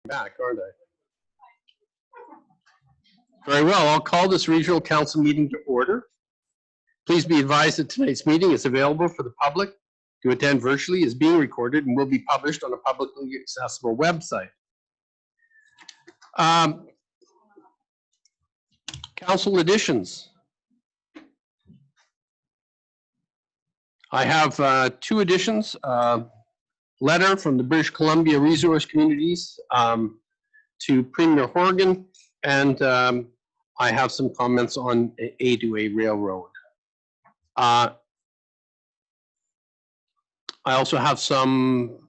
Back, aren't I? Very well. I'll call this regional council meeting to order. Please be advised that tonight's meeting is available for the public to attend virtually, is being recorded, and will be published on a publicly accessible website. Council additions. I have two additions. Letter from the British Columbia Resource Communities to Premier Horgan, and I have some comments on A2A Railroad. I also have some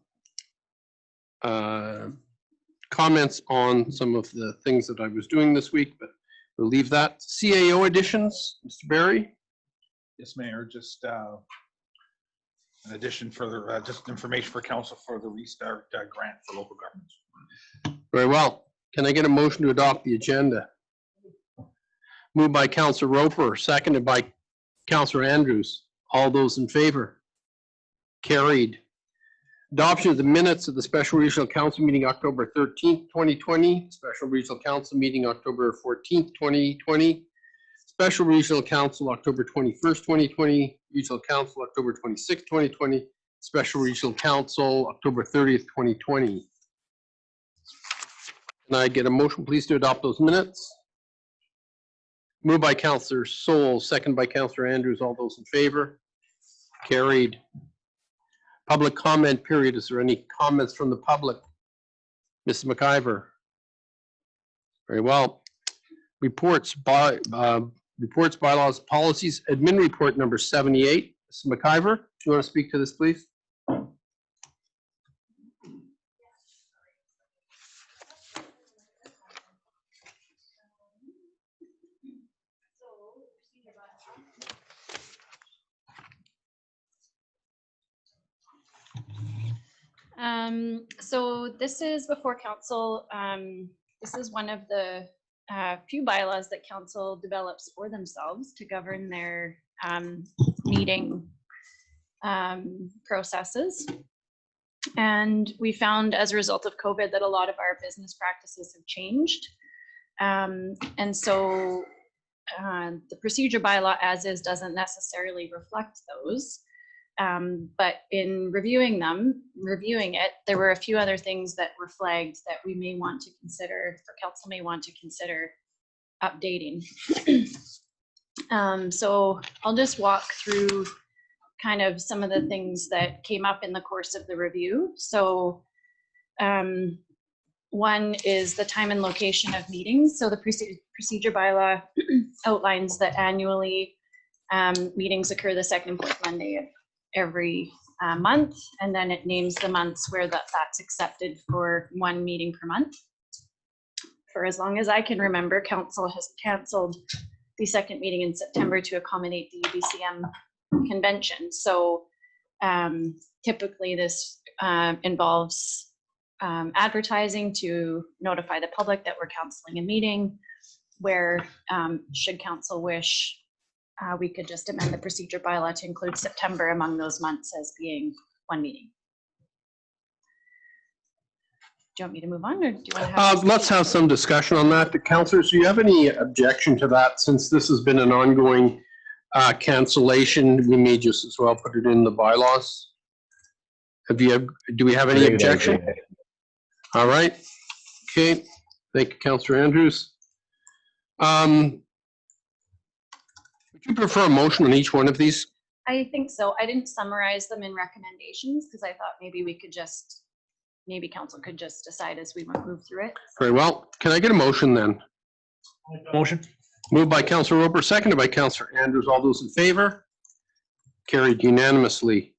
comments on some of the things that I was doing this week, but we'll leave that. CAO additions, Mr. Barry? Yes, Mayor, just an addition for just information for council for the Restart grant for local governments. Very well. Can I get a motion to adopt the agenda? Moved by Councillor Roper, seconded by Councillor Andrews. All those in favor? Carried. Adoption of the minutes of the Special Regional Council meeting October 13th, 2020, Special Regional Council meeting October 14th, 2020, Special Regional Council October 21st, 2020, Regional Council October 26th, 2020, Special Regional Council October 30th, 2020. Can I get a motion, please, to adopt those minutes? Moved by Councillor Soul, second by Councillor Andrews. All those in favor? Carried. Public comment period. Is there any comments from the public? Mrs. McIver. Very well. Reports, bylaws, policies. Admin report number 78. Mrs. McIver, do you want to speak to this, please? So this is before council. This is one of the few bylaws that council develops for themselves to govern their meeting processes. And we found as a result of COVID that a lot of our business practices have changed. And so the procedure bylaw as is doesn't necessarily reflect those. But in reviewing it, there were a few other things that were flagged that we may want to consider, or council may want to consider updating. So I'll just walk through kind of some of the things that came up in the course of the review. So one is the time and location of meetings. So the procedure bylaw outlines that annually meetings occur the second and fourth Monday of every month, and then it names the months where that's accepted for one meeting per month. For as long as I can remember, council has cancelled the second meeting in September to accommodate the UBCM convention. So typically this involves advertising to notify the public that we're canceling a meeting, where should council wish, we could just amend the procedure bylaw to include September among those months as being one meeting. Do you want me to move on, or do you want to have? Let's have some discussion on that. Councillors, do you have any objection to that? Since this has been an ongoing cancellation, we may just as well put it in the bylaws. Do we have any objection? All right. Okay. Thank you, Councillor Andrews. Would you prefer a motion on each one of these? I think so. I didn't summarize them in recommendations because I thought maybe we could just, maybe council could just decide as we move through it. Very well. Can I get a motion then? Motion. Moved by Councillor Roper, seconded by Councillor Andrews. All those in favor? Carried unanimously.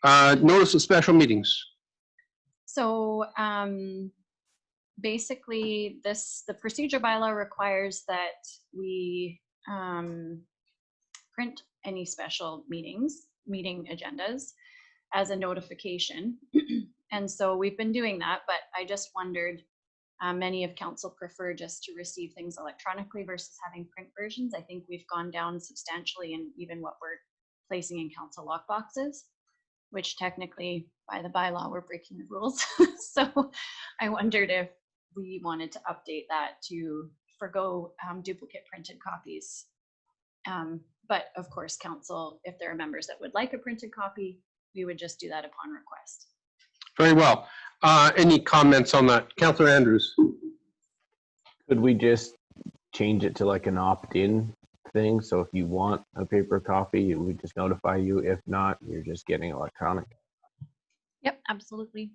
Notice of special meetings. So basically the procedure bylaw requires that we print any special meeting agendas as a notification. And so we've been doing that, but I just wondered, many of council prefer just to receive things electronically versus having print versions. I think we've gone down substantially in even what we're placing in council lockboxes, which technically by the bylaw we're breaking the rules. So I wondered if we wanted to update that to forgo duplicate printed copies. But of course, council, if there are members that would like a printed copy, we would just do that upon request. Very well. Any comments on that? Councillor Andrews? Could we just change it to like an opt-in thing? So if you want a paper copy, we just notify you. If not, you're just getting electronic. Yep, absolutely.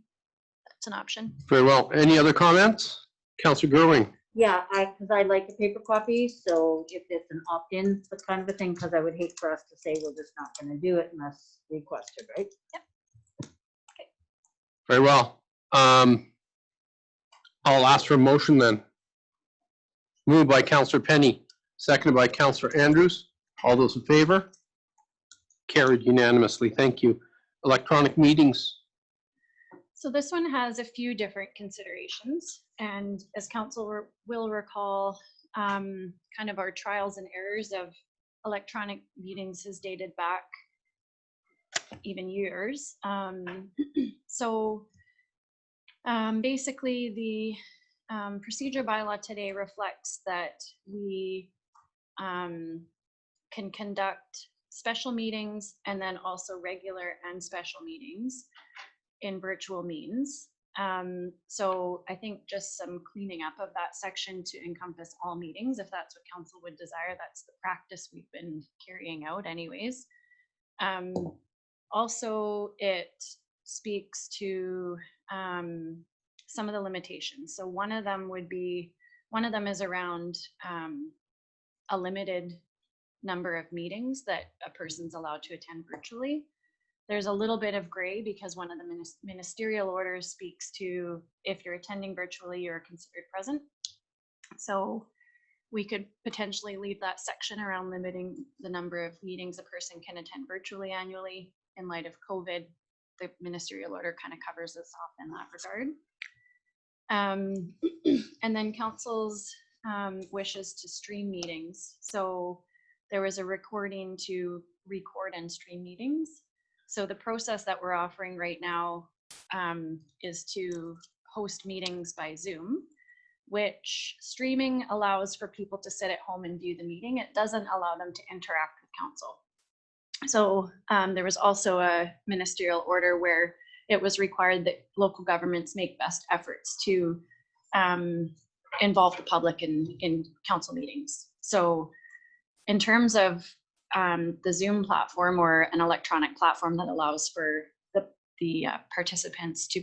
That's an option. Very well. Any other comments? Councillor Gerwing? Yeah, because I like the paper copy, so if it's an opt-in, that's kind of a thing, because I would hate for us to say we're just not going to do it unless requested, right? Very well. I'll ask for a motion then. Moved by Councillor Penny, seconded by Councillor Andrews. All those in favor? Carried unanimously. Thank you. Electronic meetings. So this one has a few different considerations, and as council will recall, kind of our trials and errors of electronic meetings has dated back even years. Basically the procedure bylaw today reflects that we can conduct special meetings and then also regular and special meetings in virtual means. So I think just some cleaning up of that section to encompass all meetings, if that's what council would desire. That's the practice we've been carrying out anyways. Also, it speaks to some of the limitations. So one of them is around a limited number of meetings that a person's allowed to attend virtually. There's a little bit of gray because one of the ministerial orders speaks to if you're attending virtually, you're considered present. So we could potentially leave that section around limiting the number of meetings a person can attend virtually annually. In light of COVID, the ministerial order kind of covers us off in that regard. And then council's wishes to stream meetings. So there was a recording to record and stream meetings. So the process that we're offering right now is to host meetings by Zoom, which streaming allows for people to sit at home and view the meeting. It doesn't allow them to interact with council. So there was also a ministerial order where it was required that local governments make best efforts to involve the public in council meetings. So in terms of the Zoom platform, or an electronic platform that allows for the participants to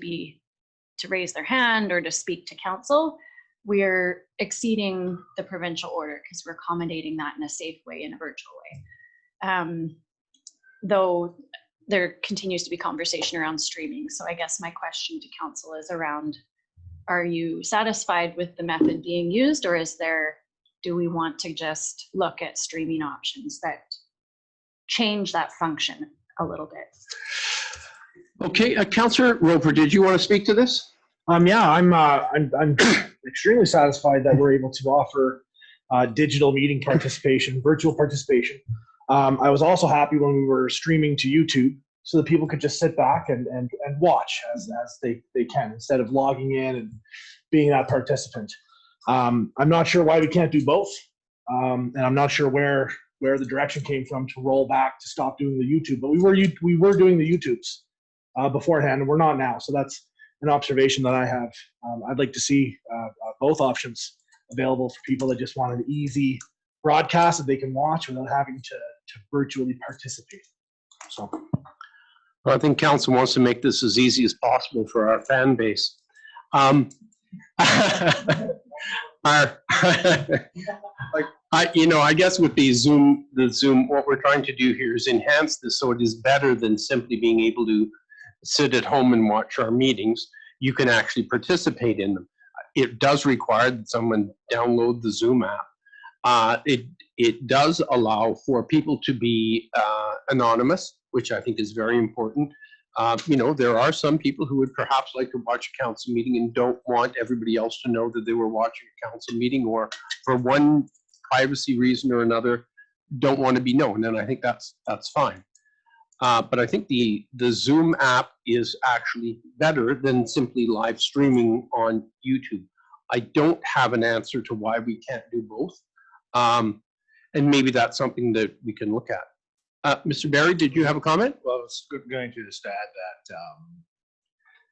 raise their hand or to speak to council, we're exceeding the provincial order because we're accommodating that in a safe way, in a virtual way. Though there continues to be conversation around streaming. So I guess my question to council is around, are you satisfied with the method being used, or do we want to just look at streaming options that change that function a little bit? Okay, Councillor Roper, did you want to speak to this? Yeah, I'm extremely satisfied that we're able to offer digital meeting participation, virtual participation. I was also happy when we were streaming to YouTube so that people could just sit back and watch as they can, instead of logging in and being that participant. I'm not sure why we can't do both, and I'm not sure where the direction came from to roll back to stop doing the YouTube, but we were doing the YouTubes beforehand, and we're not now. So that's an observation that I have. I'd like to see both options available for people that just want an easy broadcast that they can watch without having to virtually participate. So, well, I think council wants to make this as easy as possible for our fan base. I guess with the Zoom, what we're trying to do here is enhance this so it is better than simply being able to sit at home and watch our meetings. You can actually participate in them. It does require that someone download the Zoom app. It does allow for people to be anonymous, which I think is very important. There are some people who would perhaps like to watch a council meeting and don't want everybody else to know that they were watching a council meeting, or for one privacy reason or another, don't want to be known, and I think that's fine. But I think the Zoom app is actually better than simply live streaming on YouTube. I don't have an answer to why we can't do both. And maybe that's something that we can look at. Mr. Barry, did you have a comment? Well, it's going to just add that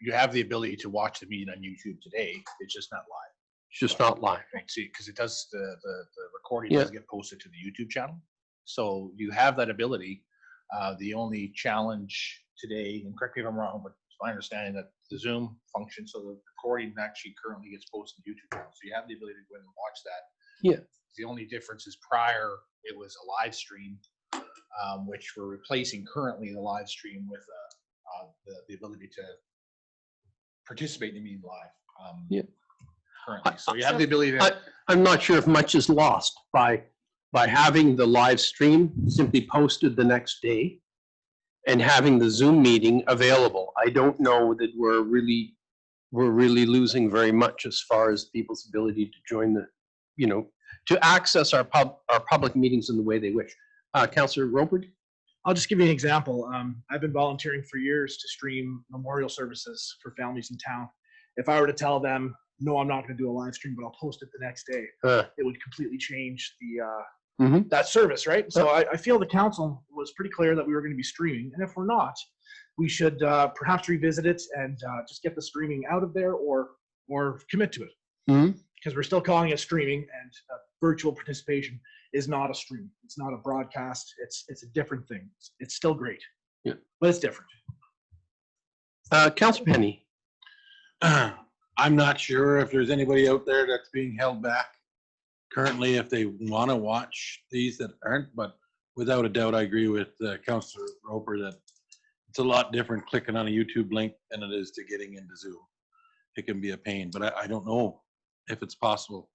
you have the ability to watch the meeting on YouTube today. It's just not live. It's just not live. Right. See, because it does the recording Yeah. does get posted to the YouTube channel. So you have that ability. The only challenge today, and correct me if I'm wrong, but it's my understanding that the Zoom function, so the recording actually currently gets posted to the YouTube channel. So you have the ability to go in and watch that. Yeah. The only difference is prior, it was a live stream, which we're replacing currently the live stream with the ability to participate in the meeting live. Yeah. Currently, so you have the ability to. I'm not sure if much is lost by having the live stream simply posted the next day and having the Zoom meeting available. I don't know that we're really losing very much as far as people's ability to join to access our public meetings in the way they wish. Councillor Roper? I'll just give you an example. I've been volunteering for years to stream memorial services for families in town. If I were to tell them, no, I'm not going to do a live stream, but I'll post it the next day, it would completely change the that service, right? So I feel the council was pretty clear that we were going to be streaming, and if we're not, we should perhaps revisit it and just get the streaming out of there, or commit to it, because we're still calling it streaming, and virtual participation is not a stream. It's not a broadcast. It's a different thing. It's still great, but it's different. Councillor Penny? I'm not sure if there's anybody out there that's being held back currently if they want to watch these that aren't, but without a doubt, I agree with Councillor Roper that it's a lot different clicking on a YouTube link than it is to getting into Zoom. It can be a pain, but I don't know if it's possible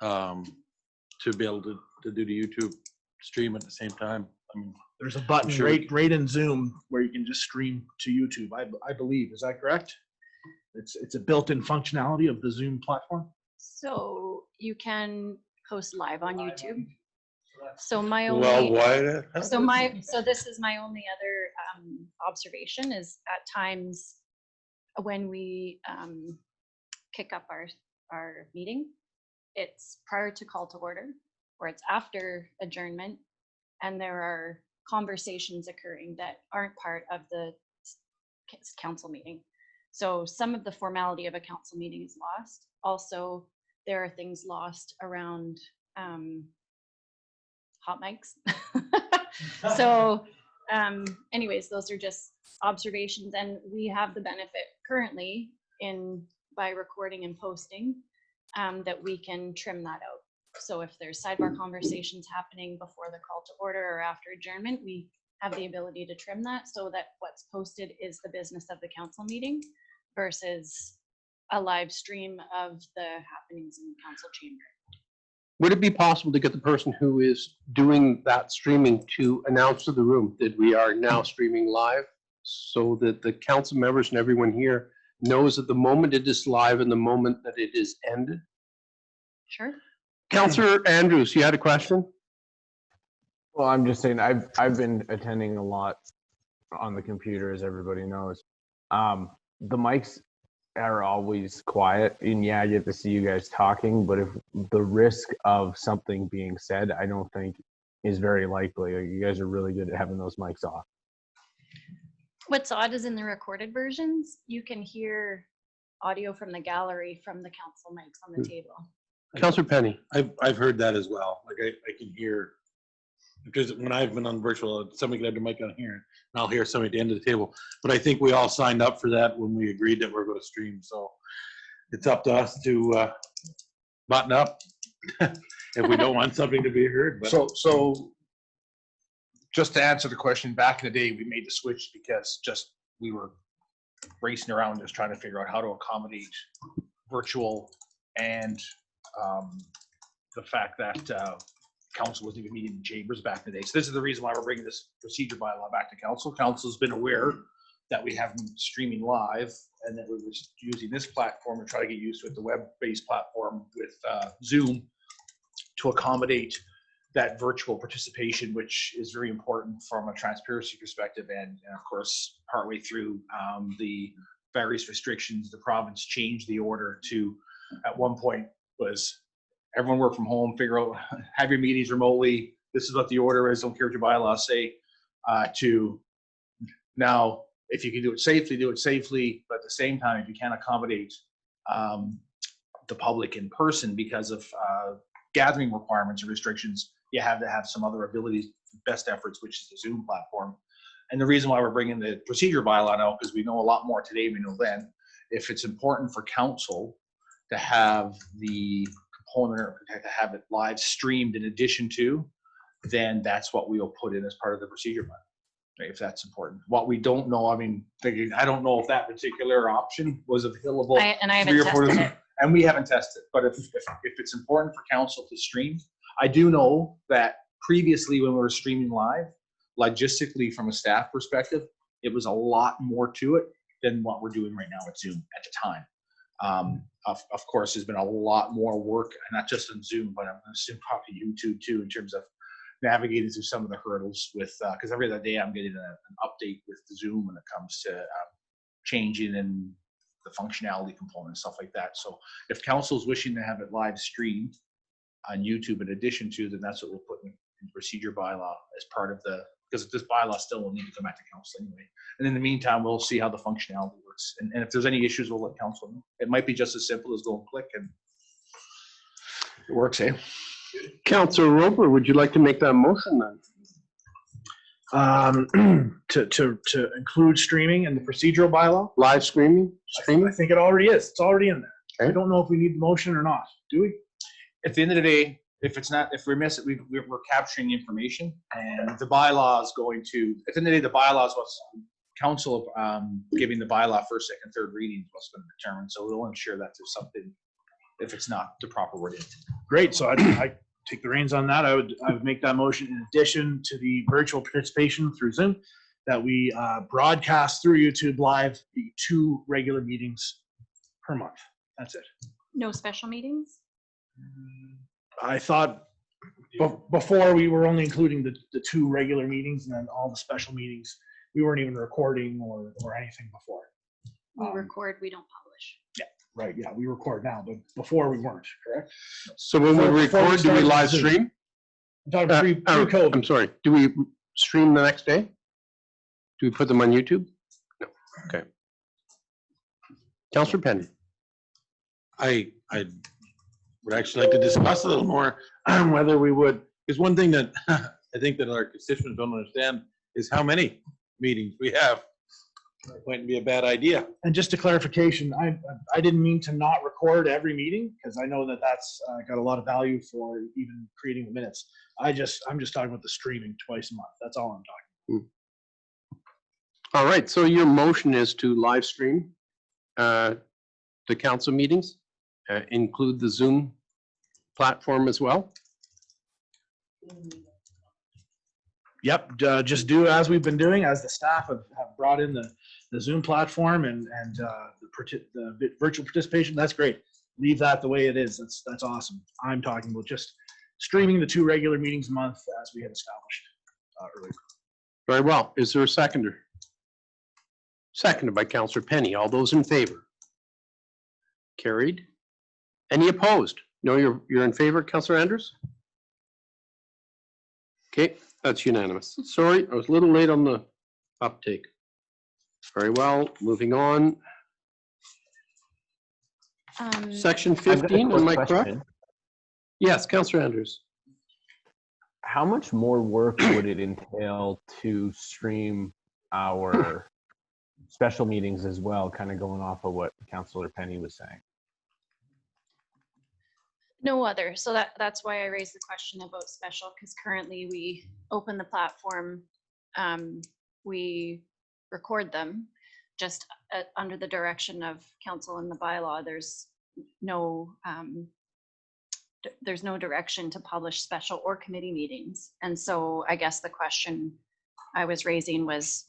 to be able to do the YouTube stream at the same time. I mean, There's a button sure. right in Zoom where you can just stream to YouTube. I believe. Is that correct? It's a built-in functionality of the Zoom platform. So you can post live on YouTube. So my well, only, why? so this is my only other observation is at times when we kick up our meeting, it's prior to call to order, or it's after adjournment, and there are conversations occurring that aren't part of the council meeting. So some of the formality of a council meeting is lost. Also, there are things lost around hot mics. So anyways, those are just observations, and we have the benefit currently by recording and posting that we can trim that out. So if there's sidebar conversations happening before the call to order or after adjournment, we have the ability to trim that so that what's posted is the business of the council meeting versus a live stream of the happenings in the council chamber. Would it be possible to get the person who is doing that streaming to announce to the room that we are now streaming live so that the council members and everyone here knows at the moment it is live and the moment that it is ended? Sure. Councillor Andrews, you had a question? Well, I'm just saying I've been attending a lot on the computer, as everybody knows. The mics are always quiet, and yeah, I get to see you guys talking, but if the risk of something being said, I don't think is very likely. You guys are really good at having those mics off. What's odd is in the recorded versions, you can hear audio from the gallery from the council mics on the table. Councillor Penny? I've heard that as well. Like I can hear, because when I've been on virtual, somebody can have their mic on here, and I'll hear somebody at the end of the table. But I think we all signed up for that when we agreed that we're going to stream. So it's up to us to button up if we don't want something to be heard. But So just to answer the question, back in the day, we made the switch because we were racing around just trying to figure out how to accommodate virtual and the fact that council wasn't even meeting in chambers back in the day. So this is the reason why we're bringing this procedure bylaw back to council. Council's been aware that we have been streaming live and that we were using this platform and try to get used to it, the web-based platform with Zoom, to accommodate that virtual participation, which is very important from a transparency perspective. And of course, partway through the various restrictions, the province changed the order to at one point was everyone work from home, figure out, have your meetings remotely. This is what the order is. Don't care what your bylaws say. To now, if you can do it safely, do it safely. But at the same time, if you can't accommodate the public in person because of gathering requirements or restrictions, you have to have some other abilities, best efforts, which is the Zoom platform. And the reason why we're bringing the procedure bylaw now, because we know a lot more today than we know then. If it's important for council to have the component or to have it live streamed in addition to, then that's what we'll put in as part of the procedure bylaw, right, if that's important. What we don't know, I mean, I don't know if that particular option was available. And I 3 haven't or 4 tested days, it. and we haven't tested. But if it's important for council to stream, I do know that previously when we were streaming live, logistically from a staff perspective, it was a lot more to it than what we're doing right now with Zoom at the time. Of course, there's been a lot more work, not just on Zoom, but I'm going to assume probably YouTube too, in terms of navigating through some of the hurdles with, because every other day I'm getting an update with Zoom when it comes to changing and the functionality component, stuff like that. So if council's wishing to have it live streamed on YouTube in addition to, then that's what we'll put in procedure bylaw as part of the, because this bylaw still will need to come back to council anyway. And in the meantime, we'll see how the functionality works. And if there's any issues, we'll let council know. It might be just as simple as go and click and it works, eh? Councilor Roper, would you like to make that motion then? To include streaming in the procedural bylaw. Live streaming? I think it already is. It's already in there. Okay. I don't know if we need the motion or not. Do we? At the end of the day, if we miss it, we're capturing the information, and the bylaw is going to, at the end of the day, the bylaw is what's council giving the bylaw first, second, third reading is what's going to determine. So we'll ensure that there's something, if it's not the proper wording. Great. So I take the reins on that. I would make that motion in addition to the virtual participation through Zoom, that we broadcast through YouTube live the 2 regular meetings per month. That's it. No special meetings? I thought before we were only including the 2 regular meetings, and then all the special meetings. We weren't even recording or anything before. We record, we don't publish. Right. Yeah, we record now, but before we weren't, correct? So when we Before we record, do we started live Zoom. stream? I'm talking pre-COVID. I'm sorry, do we stream the next day? Do we put them on YouTube? No, okay. Councilor Penny. I would actually like to discuss a little more whether we would, because one thing that I think that our constituents don't understand is how many meetings we have. It mightn't be a bad idea. And just a clarification, I didn't mean to not record every meeting, because I know that that's got a lot of value for even creating the minutes. I'm just talking about the streaming twice a month. That's all I'm talking. All right, so your motion is to live stream the council meetings, include the Zoom platform as well? Yep, just do as we've been doing, as the staff have brought in the Zoom platform and the virtual participation. That's great. Leave that the way it is. That's awesome. I'm talking about just streaming the 2 regular meetings a month as we had established earlier. Very well. Is there a seconder? Seconded by Councilor Penny. All those in favor? Carried. Any opposed? No, you're in favor, Councilor Andrews? Okay, that's unanimous. Sorry, I was a little late on the uptake. Very well, moving on. Section I've got a 15, quick am I correct? question. Yes, Councilor Andrews. How much more work would it entail to stream our special meetings as well, kind of going off of what Councilor Penny was saying? No other. So that's why I raised the question about special, because currently we open the platform, we record them just under the direction of council and the bylaw. There's no direction to publish special or committee meetings. And so I guess the question I was raising was,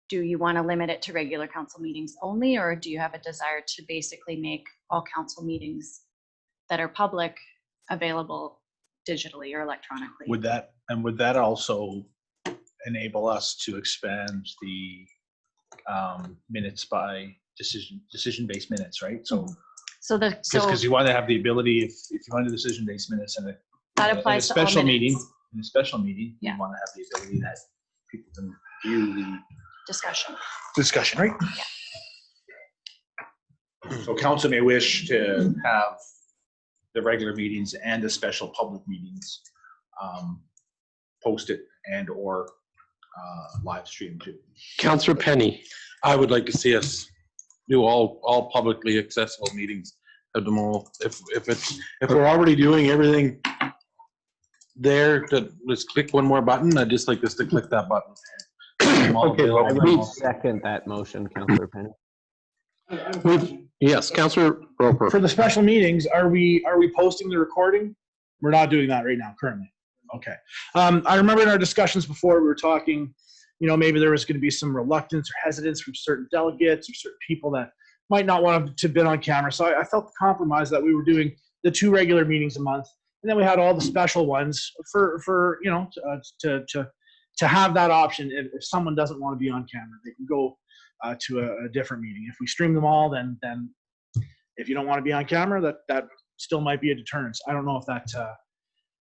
do you want to limit it to regular council meetings only, or do you have a desire to basically make all council meetings that are public available digitally or electronically? Would that also enable us to expand the minutes by decision-based minutes, right? So So Because you want to have the ability, if you want to decision-based minutes and that in a applies to all special meeting, minutes. you Yeah. want to have the ability that people can view the Discussion. right? So council may wish to have the regular meetings and the special public meetings posted and or live streamed too. Councillor Penny. I would like to see us do all publicly accessible meetings of them all. If we're already doing everything there, let's click one more button. I'd just like us to click that button. Okay, well, I we- would second that motion, Councillor Penny. Yes, Councillor Roper. For the special meetings, are we posting the recording? We're not doing that right now currently. Okay. I remember in our discussions before, we were talking, maybe there was going to be some reluctance or hesitance from certain delegates or certain people that might not want to be on camera. So I felt the compromise that we were doing the 2 regular meetings a month, and then we had all the special ones for to have that option. If someone doesn't want to be on camera, they can go to a different meeting. If we stream them all, then if you don't want to be on camera, that still might be a deterrence. I don't know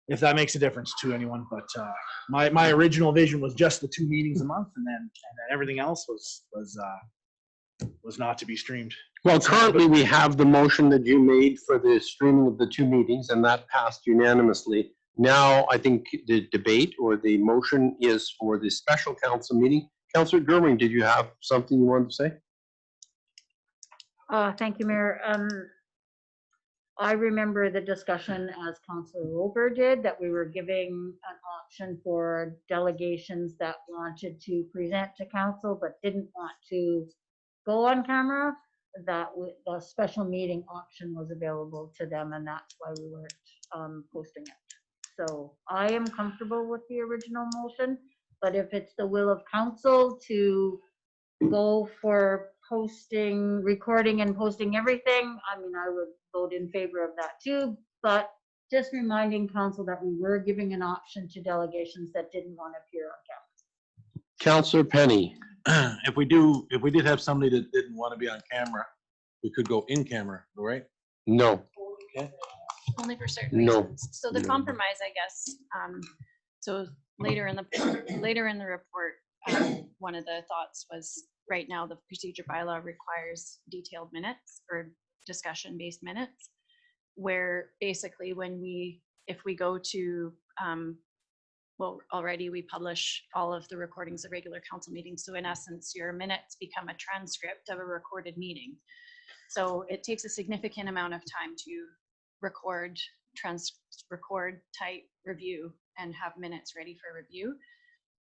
if that makes a difference to anyone, but my original vision was just the 2 meetings a month, and then everything else was not to be streamed. Well, currently we have the motion that you made for the streaming of the 2 meetings, and that passed unanimously. Now, I think the debate or the motion is for the special council meeting. Councillor Gerwing, did you have something you wanted to say? Thank you, Mayor. I remember the discussion, as Councillor Roper did, that we were giving an option for delegations that wanted to present to council but didn't want to go on camera, that the special meeting option was available to them, and that's why we weren't posting it. So I am comfortable with the original motion, but if it's the will of council to go for posting, recording and posting everything, I mean, I would vote in favor of that too, but just reminding council that we were giving an option to delegations that didn't want to appear on camera. Councillor Penny. If we did have somebody that didn't want to be on camera, we could go in camera, right? No. Only for certain No. reasons. So the compromise, I guess, so later in the report, one of the thoughts was, right now the procedure bylaw requires detailed minutes or discussion-based minutes, where basically if we go to, well, already we publish all of the recordings of regular council meetings. So in essence, your minutes become a transcript of a recorded meeting. So it takes a significant amount of time to record, type, review, and have minutes ready for review.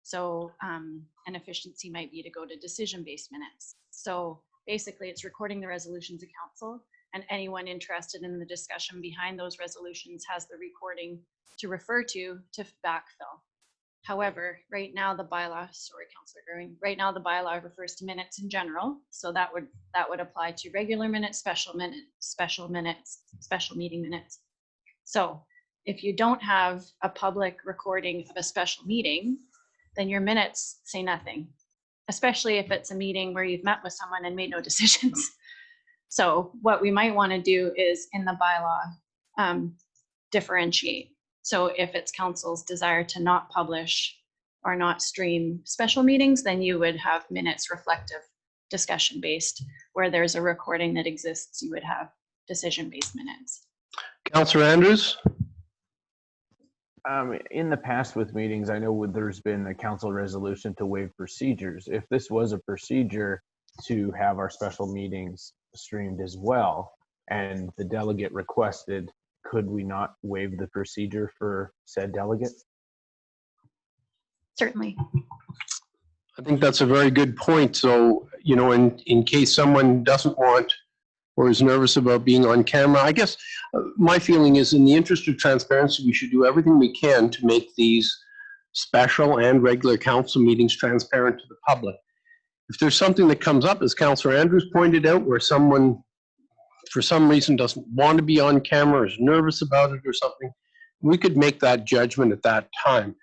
So an efficiency might be to go to decision-based minutes. So basically it's recording the resolutions of council, and anyone interested in the discussion behind those resolutions has the recording to refer to backfill. However, right now the bylaw, sorry, Councillor Growing, right now the bylaw refers to minutes in general. So that would apply to regular minutes, special minutes, special meeting minutes. So if you don't have a public recording of a special meeting, then your minutes say nothing, especially if it's a meeting where you've met with someone and made no decisions. So what we might want to do is in the bylaw, differentiate. So if it's council's desire to not publish or not stream special meetings, then you would have minutes reflective, discussion-based. Where there's a recording that exists, you would have decision-based minutes. Councillor Andrews? In the past with meetings, I know there's been a council resolution to waive procedures. If this was a procedure to have our special meetings streamed as well, and the delegate requested, could we not waive the procedure for said delegate? Certainly. I think that's a very good point. So, in case someone doesn't want or is nervous about being on camera, I guess my feeling is, in the interest of transparency, we should do everything we can to make these special and regular council meetings transparent to the public. If there's something that comes up, as Councillor Andrews pointed out, where someone for some reason doesn't want to be on camera, is nervous about it or something, we could make that judgment at that time.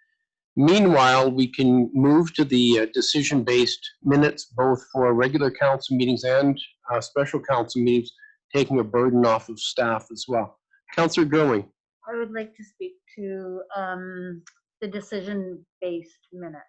Meanwhile, we can move to the decision-based minutes, both for regular council meetings and special council meetings, taking a burden off of staff as well. Councillor Gurley. I would like to speak to the decision-based minutes.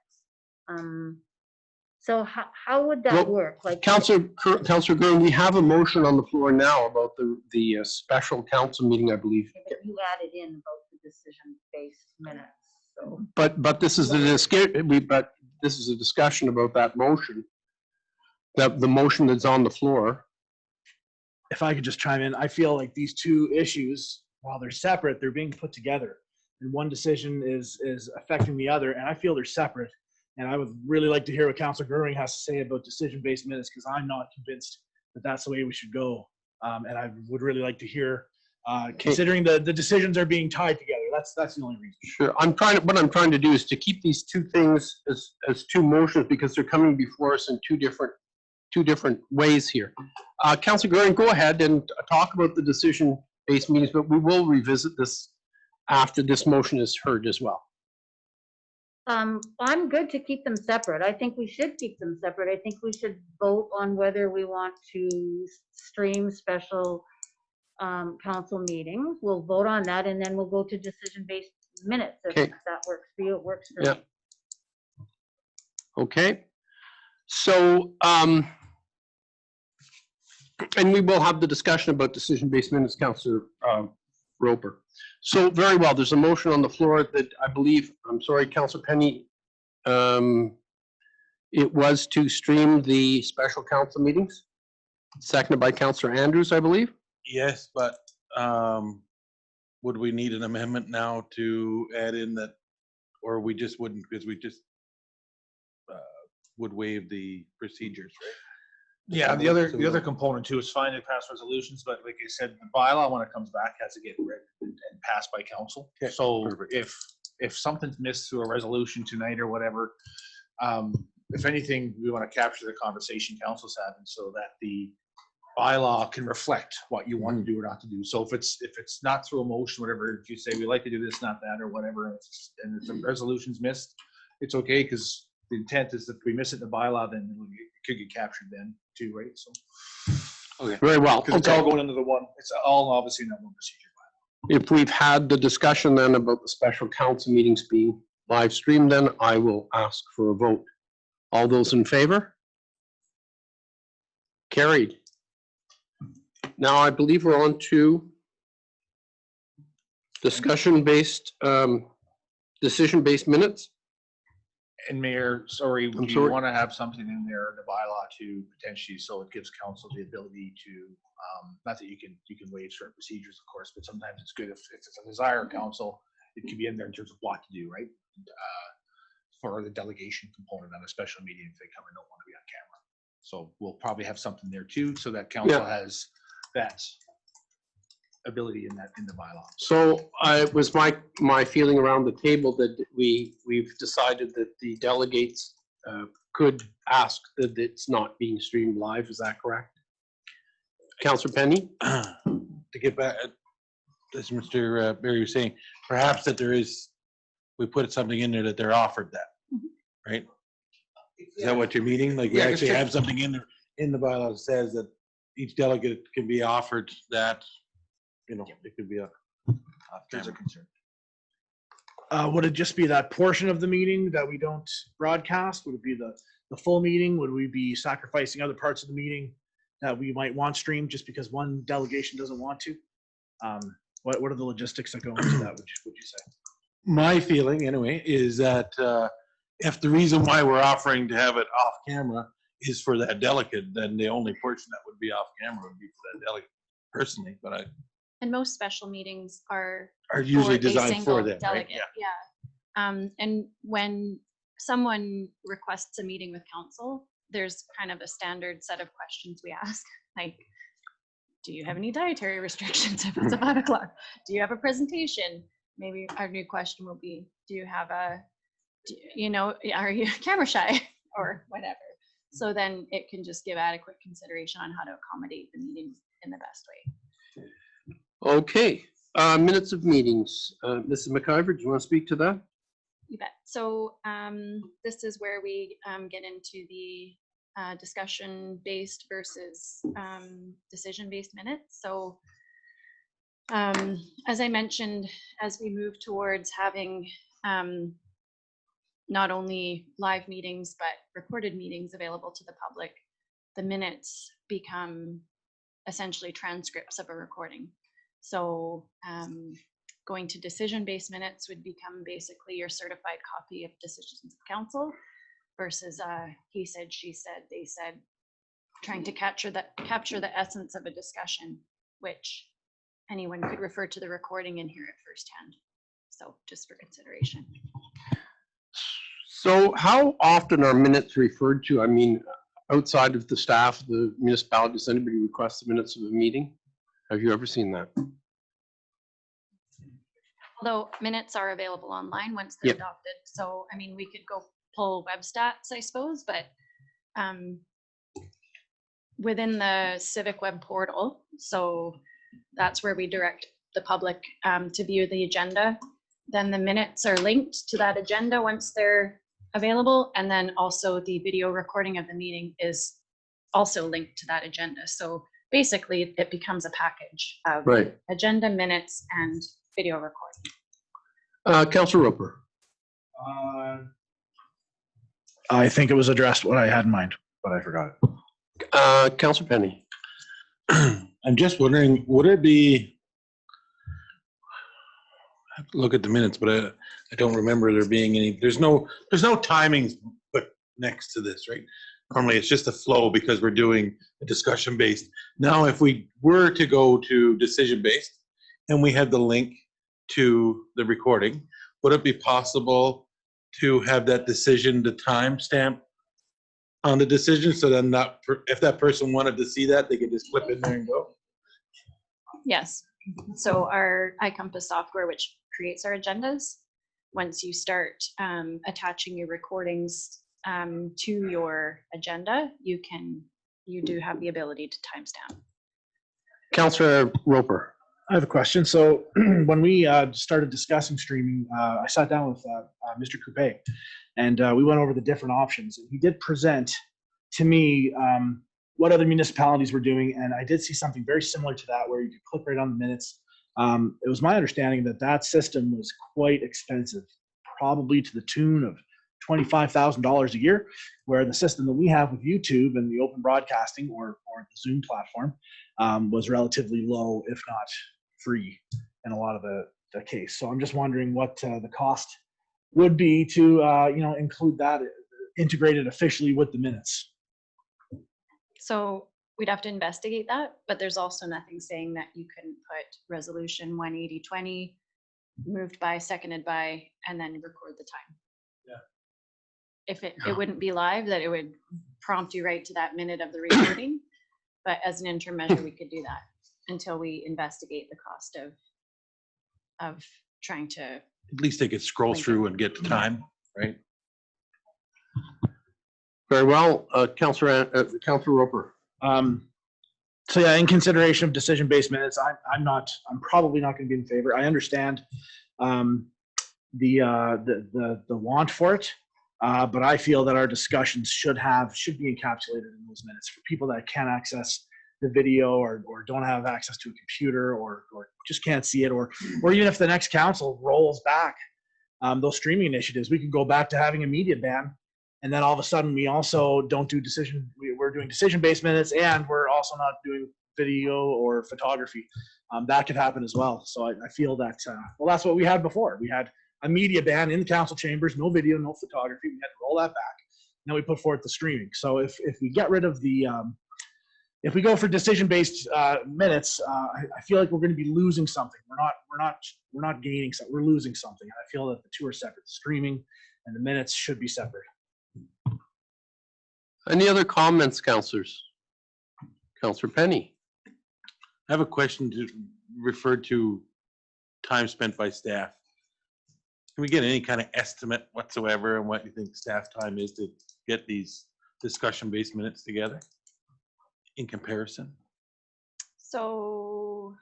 So how would that Well, work? Like, Councillor Gurley, we have a motion on the floor now about the special council meeting, I believe. you added in about the decision-based minutes, so. But this is a discussion about that motion. That the motion that's on the floor. If I could just chime in, I feel like these two issues, while they're separate, they're being put together. And one decision is affecting the other, and I feel they're separate. And I would really like to hear what Councillor Goering has to say about decision-based minutes, because I'm not convinced that that's the way we should go. And I would really like to hear, considering the decisions are being tied together. That's the only reason. Sure. What I'm trying to do is to keep these two things as two motions, because they're coming before us in two different ways here. Councillor Goering, go ahead and talk about the decision-based meetings, but we will revisit this after this motion is heard as well. I'm good to keep them separate. I think we should keep them separate. I think we should vote on whether we want to stream special council meetings. We'll vote on that, and then we'll go to decision-based minutes. If that works for you, it works for me. Okay. So, and we will have the discussion about decision-based minutes, Councillor Roper. So very well, there's a motion on the floor that I believe, I'm sorry, Councillor Penny, it was to stream the special council meetings, seconded by Councillor Andrews, I believe. Yes, but would we need an amendment now to add in that, or we just wouldn't, because we just would waive the procedures, right? Yeah, the other component too is fine to pass resolutions, but like I said, the bylaw, when it comes back, has to get read and passed by council. Okay, So perfect. if something's missed through a resolution tonight or whatever, if anything, we want to capture the conversation council's having so that the bylaw can reflect what you want to do or not to do. So if it's not through a motion, whatever, if you say we like to do this, not that, or whatever, and if the resolution's missed, it's okay, because the intent is that if we miss it in the bylaw, then it could get captured then too, right? So, Okay. Very well. because it's all going into the one, it's all obviously in that one procedure bylaw. If we've had the discussion then about the special council meetings being live streamed, then I will ask for a vote. All those in favor? Carried. Now, I believe we're on to discussion-based, decision-based minutes. And Mayor, sorry, I'm do sorry. you want to have something in there in the bylaw to potentially, so it gives council the ability to, not that you can waive certain procedures, of course, but sometimes it's good if it's a desire of council, it can be in there in terms of what to do, right? For the delegation component on a special meeting if they come and don't want to be on camera. So we'll probably have something there too, so that council has that ability in the bylaw. So it was my feeling around the table that we've decided that the delegates could ask that it's not being streamed live. Is that correct? Councillor Penny? To get back, as Mr. Barry was saying, perhaps that we put something in there that they're offered that, right? Is that what you're meaning? Like we Yeah, actually just- have something in there, in the bylaw that says that each delegate can be offered that, you know, it could be a. There's a concern. Would it just be that portion of the meeting that we don't broadcast? Would it be the full meeting? Would we be sacrificing other parts of the meeting that we might want streamed just because one delegation doesn't want to? What are the logistics that go into that, would you say? My feeling anyway is that if the reason why we're offering to have it off camera is for that delegate, then the only portion that would be off camera would be for that delegate personally, but And most special meetings are are usually for a designed for single them, right? delegate. Yeah. And when someone requests a meeting with council, there's kind of a standard set of questions we ask, like, do you have any dietary restrictions if it's a 5 o'clock? Do you have a presentation? Maybe our new question will be, are you camera shy or whatever? So then it can just give adequate consideration on how to accommodate the meeting in the best way. Okay, minutes of meetings. Mrs. McIver, do you want to speak to that? You bet. So this is where we get into the discussion-based versus decision-based minutes. So as I mentioned, as we move towards having not only live meetings, but recorded meetings available to the public, the minutes become essentially transcripts of a recording. So going to decision-based minutes would become basically your certified copy of decisions of council versus he said, she said, they said, trying to capture the essence of a discussion, which anyone could refer to the recording and hear it firsthand. So just for consideration. So how often are minutes referred to? I mean, outside of the staff, of the municipality, does anybody request the minutes of a meeting? Have you ever seen that? Although minutes are available online once they're Yep. adopted. So, I mean, we could go pull web stats, I suppose, but within the Civic Web portal, so that's where we direct the public to view the agenda. Then the minutes are linked to that agenda once they're available. And then also the video recording of the meeting is also linked to that agenda. So basically it becomes a package of Right. agenda, minutes, and video recording. Councilor Roper. I think it was addressed what I had in mind, but I forgot it. Councilor Penny. I'm just wondering, would it be, I have to look at the minutes, but I don't remember there being any, there's no timings put next to this, right? Normally it's just a flow because we're doing a discussion based. Now, if we were to go to decision based and we had the link to the recording, would it be possible to have that decision, the timestamp on the decision, so then that if that person wanted to see that, they could just clip in there and go? Yes. So our iCompass software, which creates our agendas, once you start attaching your recordings to your agenda, you do have the ability to timestamp. Councilor Roper. I have a question. So when we started discussing streaming, I sat down with Mr. Coupe, and we went over the different options. And he did present to me what other municipalities were doing, and I did see something very similar to that, where you could click right on the minutes. It was my understanding that that system was quite expensive, probably to the tune of $25,000 a year, where the system that we have with YouTube and the open broadcasting or the Zoom platform was relatively low, if not free in a lot of the case. So I'm just wondering what the cost would be to include that integrated officially with the minutes. So we'd have to investigate that, but there's also nothing saying that you couldn't put resolution 18020 moved by, seconded by, and then record the time. Yeah. If it wouldn't be live, that it would prompt you right to that minute of the recording. But as an interim measure, we could do that until we investigate the cost of trying to. At least they could scroll Link it. through and get the time, right? Very well. Councilor Roper. So yeah, in consideration of decision-based minutes, I'm probably not going to be in favor. I understand the want for it, but I feel that our discussions should be encapsulated in those minutes for people that can't access the video or don't have access to a computer or just can't see it, or even if the next council rolls back those streaming initiatives, we could go back to having a media ban. And then all of a sudden, we also don't do we're doing decision-based minutes, and we're also not doing video or photography. That could happen as well. So I feel that, well, that's what we had before. We had a media ban in the council chambers, no video, no photography. We had to roll that back. Now we put forth the streaming. So if we get rid of if we go for decision-based minutes, I feel like we're going to be losing something. We're not gaining something. We're losing something. I feel that the two are separate. Streaming and the minutes should be separate. Any other comments, councilors? Councilor Penny. I have a question to refer to time spent by staff. Can we get any kind of estimate whatsoever on what you think staff time is to get these discussion-based minutes together in comparison? So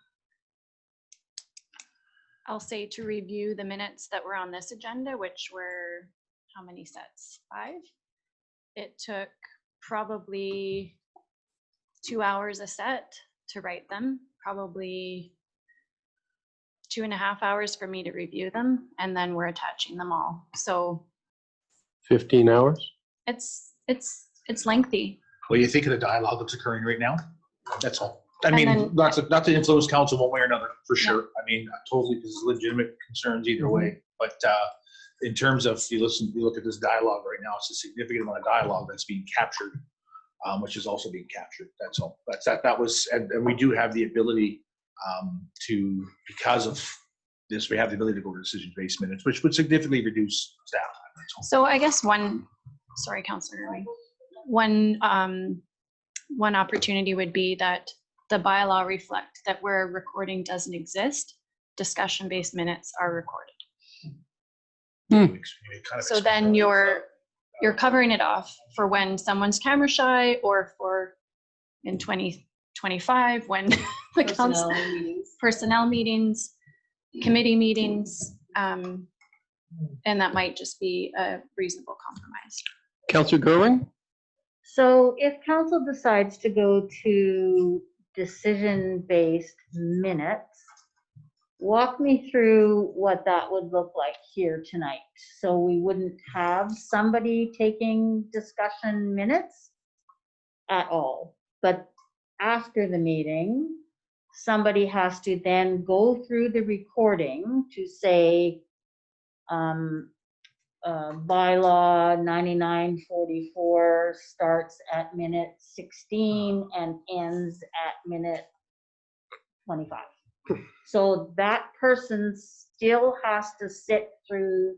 I'll say to review the minutes that were on this agenda, which were how many sets? 5. It took probably 2 hours a set to write them, probably 2.5 hours for me to review them, and then we're attaching them all. So 15 hours? it's lengthy. Well, you think of the dialogue that's occurring right now? That's all. I And mean, then- not to influence council one way or another, for sure. I mean, totally, because it's legitimate concerns either way. But in terms of, you look at this dialogue right now, it's a significant amount of dialogue that's being captured, which is also being captured. That's all. That was, and we do have the ability to, because of this, we have the ability to go to decision-based minutes, which would significantly reduce staff time. That's all. So I guess sorry, Councillor Irving. One opportunity would be that the bylaw reflect that where a recording doesn't exist, discussion-based minutes are recorded. So then you're covering it off for when someone's camera shy, or for in 2025 when the council personnel meetings, committee meetings, and that might just be a reasonable compromise. Councillor Gerling? So if council decides to go to decision-based minutes, walk me through what that would look like here tonight. So we wouldn't have somebody taking discussion minutes at all. But after the meeting, somebody has to then go through the recording to say, bylaw 9944 starts at minute 16 and ends at minute 25. So that person still has to sit through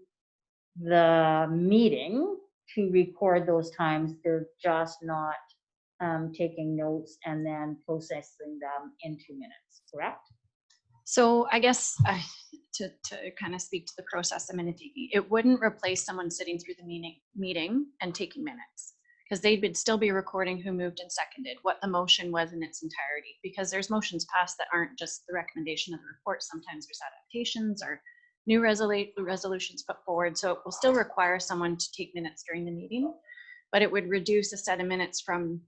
the meeting to record those times. They're just not taking notes and then processing them into minutes, correct? So I guess to kind of speak to the process I'm taking, it wouldn't replace someone sitting through the meeting and taking minutes, because they would still be recording who moved and seconded, what the motion was in its entirety, because there's motions passed that aren't just the recommendation of the report. Sometimes there's adaptations or new resolutions put forward. So it will still require someone to take minutes during the meeting, but it would reduce a set of minutes from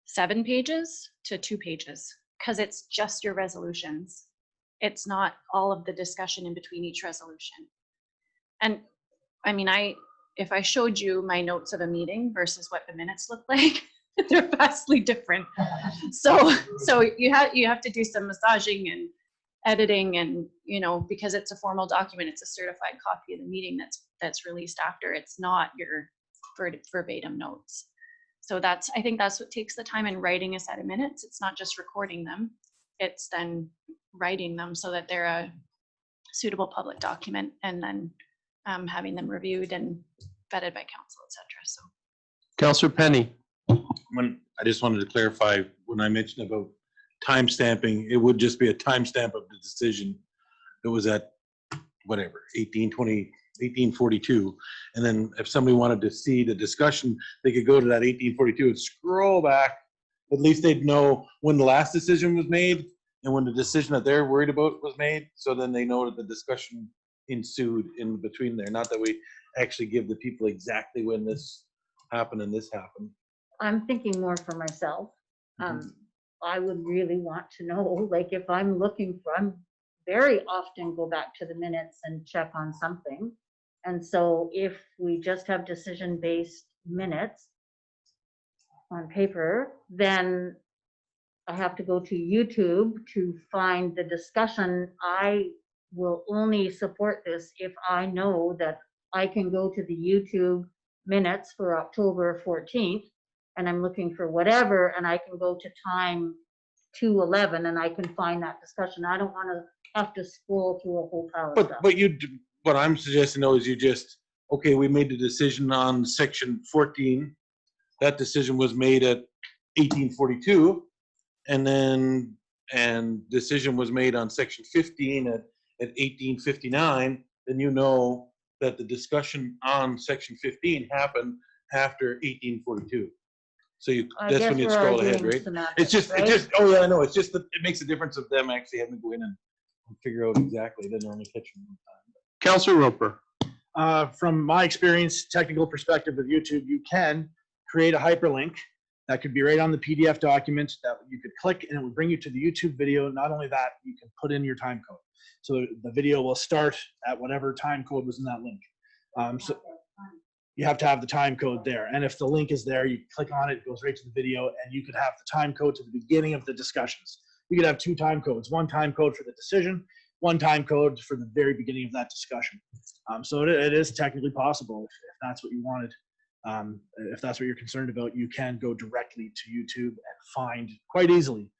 7 pages to 2 pages, because it's just your resolutions. It's not all of the discussion in between each resolution. And I mean, if I showed you my notes of a meeting versus what the minutes look like, they're vastly different. So you have to do some massaging and editing, and because it's a formal document, it's a certified copy of the meeting that's released after. It's not your verbatim notes. So I think that's what takes the time in writing a set of minutes. It's not just recording them. It's then writing them so that they're a suitable public document, and then having them reviewed and vetted by council, etc. So, Councillor Penny? I just wanted to clarify, when I mentioned about time stamping, it would just be a timestamp of the decision. It was at whatever, 1842. And then if somebody wanted to see the discussion, they could go to that 1842 and scroll back. At least they'd know when the last decision was made and when the decision that they're worried about was made. So then they know that the discussion ensued in between there. Not that we actually give the people exactly when this happened and this happened. I'm thinking more for myself. I would really want to know, like, if I'm very often go back to the minutes and check on something. And so if we just have decision-based minutes on paper, then I have to go to YouTube to find the discussion. I will only support this if I know that I can go to the YouTube minutes for October 14th, and I'm looking for whatever, and I can go to time 211 and I can find that discussion. I don't want to have to scroll through a whole pile of stuff. But what I'm suggesting though is you just, okay, we made the decision on section 14. That decision was made at 1842, and decision was made on section 15 at 1859. Then you know that the discussion on section 15 happened after 1842. So that's when you scroll ahead, right? It's just, oh yeah, I know. It's just that it makes a difference of them actually having to go in and figure out exactly. They normally catch them on time. Councillor Roper? From my experience, technical perspective of YouTube, you can create a hyperlink that could be right on the PDF document that you could click and it would bring you to the YouTube video. Not only that, you can put in your time code. So the video will start at whatever time code was in that link. So you have to have the time code there. And if the link is there, you click on it, it goes right to the video, and you could have the time code to the beginning of the discussions. You could have 2 time codes, 1 time code for the decision, 1 time code for the very beginning of that discussion. So it is technically possible if that's what you wanted. If that's what you're concerned about, you can go directly to YouTube and find quite easily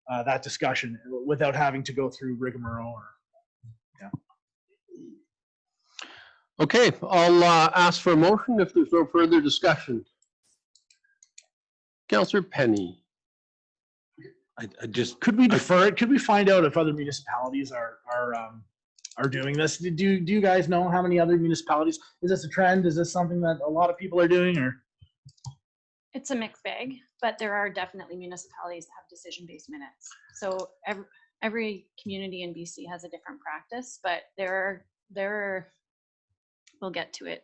that discussion without having to go through rigmarole. Okay, I'll ask for a motion if there's no further discussion. Councillor Penny. I just, Could we defer it? Could we find out if other municipalities are doing this? Do you guys know how many other municipalities? Is this a trend? Is this something that a lot of people are doing, or? It's a mixed bag, but there are definitely municipalities that have decision-based minutes. So every community in BC has a different practice, but there are we'll get to it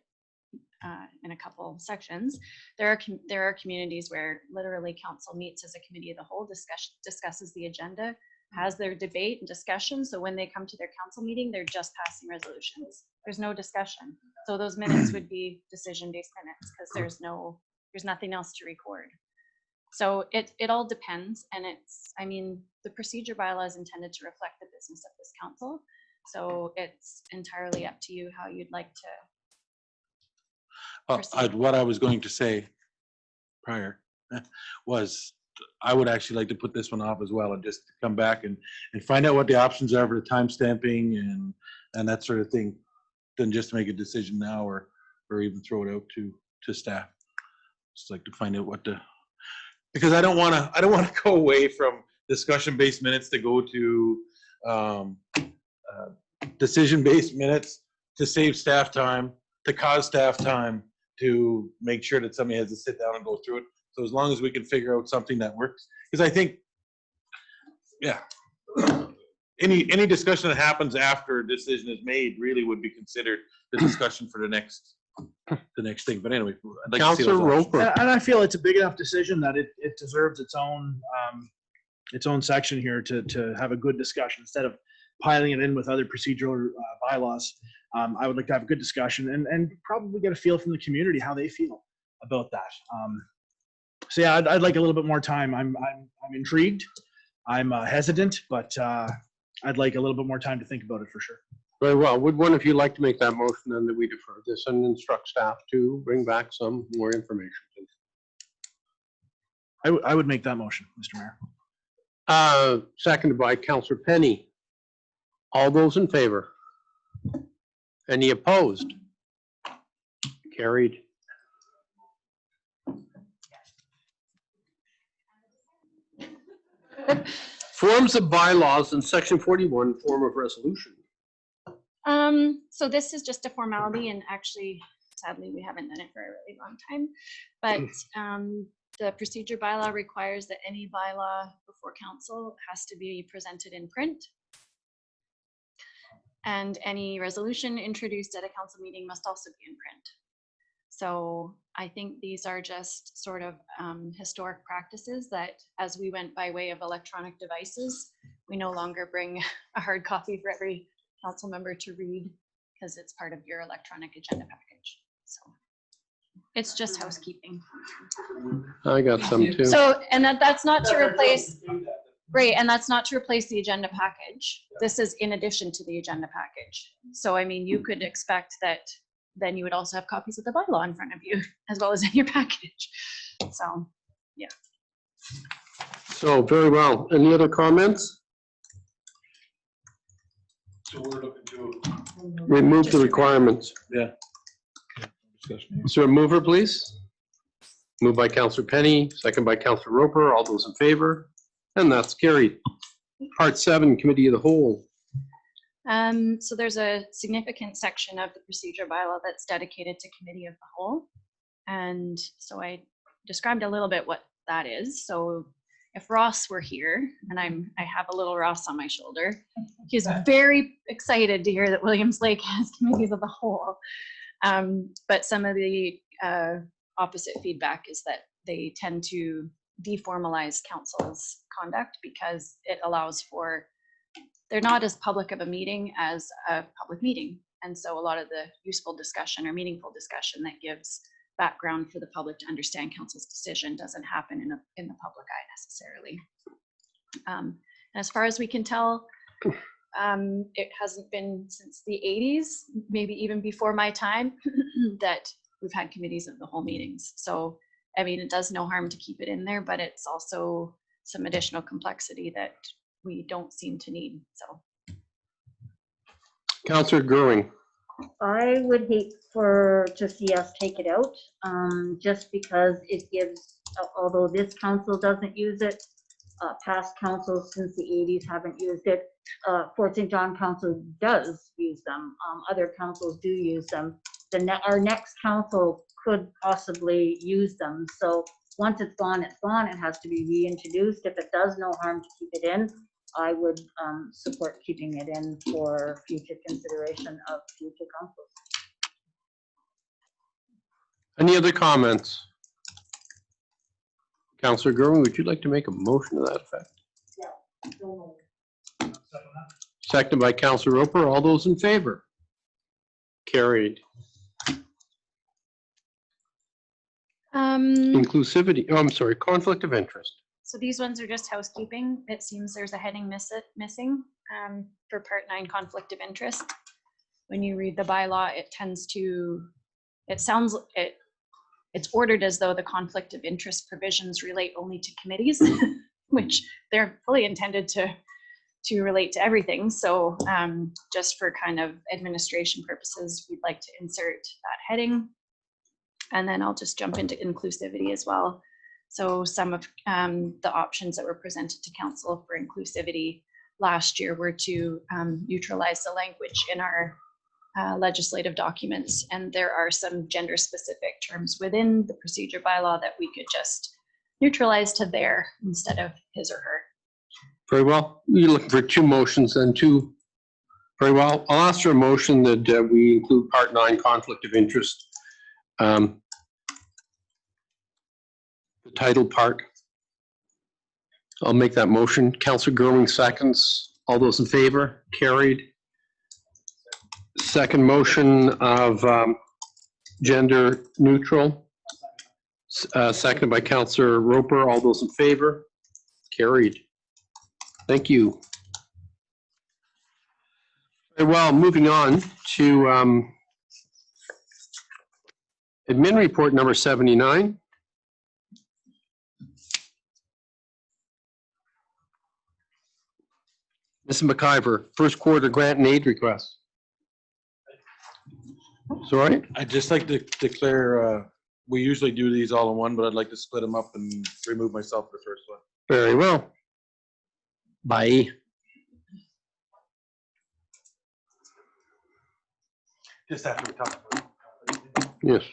in a couple sections. There are communities where literally council meets as a committee of the whole, discusses the agenda, has their debate and discussion. So when they come to their council meeting, they're just passing resolutions. There's no discussion. So those minutes would be decision-based minutes because there's nothing else to record. So it all depends. And I mean, the procedure bylaw is intended to reflect the business of this council. So it's entirely up to you how you'd like to proceed. what I was going to say prior was I would actually like to put this one off as well and just come back and find out what the options are for the time stamping and that sort of thing, than just make a decision now or even throw it out to staff. Just like to find out because I don't want to go away from discussion-based minutes to go to decision-based minutes, to save staff time, to cause staff time, to make sure that somebody has to sit down and go through it. So as long as we can figure out something that works, because I think, yeah, any discussion that happens after a decision is made really would be considered the discussion for the next thing. But anyway, I'd like to see Councillor those options. Roper. And I feel it's a big enough decision that it deserves its own section here to have a good discussion instead of piling it in with other procedural bylaws. I would like to have a good discussion and probably get a feel from the community how they feel about that. So yeah, I'd like a little bit more time. I'm intrigued. I'm hesitant, but I'd like a little bit more time to think about it for sure. Very well. Would one of you like to make that motion then that we defer this and instruct staff to bring back some more information, please? I would make that motion, Mr. Mayor. Seconded by Councillor Penny. All those in favor? Any opposed? Carried. Forms of bylaws in section 41, form of resolution. So this is just a formality, and actually, sadly, we haven't done it for a really long time. But the procedure bylaw requires that any bylaw before council has to be presented in print. And any resolution introduced at a council meeting must also be in print. So I think these are just sort of historic practices that, as we went by way of electronic devices, we no longer bring a hard copy for every council member to read because it's part of your electronic agenda package. So it's just housekeeping. I got some too. So, and that's not to replace, right, and that's not to replace the agenda package. This is in addition to the agenda package. So, I mean, you could expect that then you would also have copies of the bylaw in front of you as well as in your package. So, yeah. So, very well. Any other comments? So we're looking to Remove the requirements. yeah. Is there a mover, please? Moved by Councillor Penny, second by Councillor Roper. All those in favor? And that's carried. Part 7, Committee of the Whole. So there's a significant section of the procedure bylaw that's dedicated to Committee of the Whole. And so I described a little bit what that is. So if Ross were here, and I have a little Ross on my shoulder, he's very excited to hear that Williams Lake has Committees of the Whole. But some of the opposite feedback is that they tend to deformalize council's conduct because it allows for, they're not as public of a meeting as a public meeting. And so a lot of the useful discussion or meaningful discussion that gives background for the public to understand council's decision doesn't happen in the public eye necessarily. And as far as we can tell, it hasn't been since the 80s, maybe even before my time, that we've had committees of the whole meetings. So, I mean, it does no harm to keep it in there, but it's also some additional complexity that we don't seem to need. So, Councillor Gerwing. I would hate to see us take it out, just because it gives, although this council doesn't use it, past councils since the 80s haven't used it. Fort St. John Council does use them. Other councils do use them. Our next council could possibly use them. So once it's gone, it's gone. It has to be reintroduced. If it does no harm to keep it in, I would support keeping it in for future consideration of future councils. Any other comments? Councillor Gerwin, would you like to make a motion to that effect? Yeah. Seconded by Councillor Roper. All those in favor? Carried. Inclusivity. Oh, I'm sorry. Conflict of interest. So these ones are just housekeeping. It seems there's a heading missing for part 9, conflict of interest. When you read the bylaw, it tends to, it's ordered as though the conflict of interest provisions relate only to committees, which they're fully intended to relate to everything. So just for kind of administration purposes, we'd like to insert that heading. And then I'll just jump into inclusivity as well. So some of the options that were presented to council for inclusivity last year were to neutralize the language in our legislative documents. And there are some gender specific terms within the procedure bylaw that we could just neutralize to there instead of his or her. Very well. You're looking for 2 motions and 2. Very well. I'll ask for a motion that we include part 9, conflict of interest. The title part. I'll make that motion. Councillor Gerwing seconds. All those in favor? Carried. Second motion of gender neutral. Seconded by Councillor Roper. All those in favor? Carried. Thank you. Very well, moving on to admin report number 79. Mrs. McIver, first quarter grant and aid request. It's all right? I'd just like to declare, we usually do these all in one, but I'd like to split them up and remove myself for the first one. Very well. Bye. Just after we talk about it. Yes.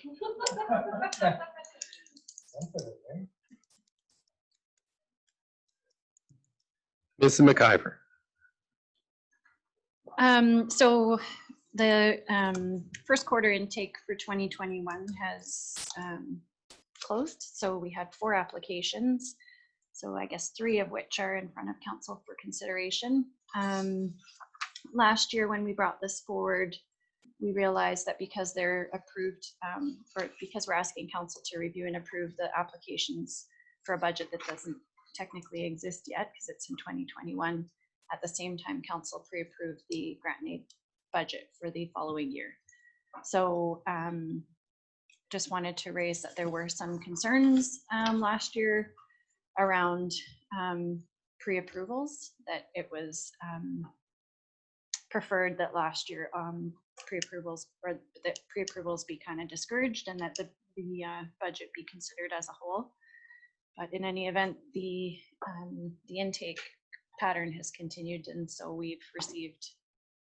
Mrs. McIver. So the first quarter intake for 2021 has closed. So we had 4 applications. So I guess 3 of which are in front of council for consideration. Last year when we brought this forward, we realized that because they're approved, or because we're asking council to review and approve the applications for a budget that doesn't technically exist yet because it's in 2021, at the same time council pre-approved the grant and aid budget for the following year. So just wanted to raise that there were some concerns last year around pre-approvals, that it was preferred that last year pre-approvals be kind of discouraged and that the budget be considered as a whole. But in any event, the intake pattern has continued, and so we've received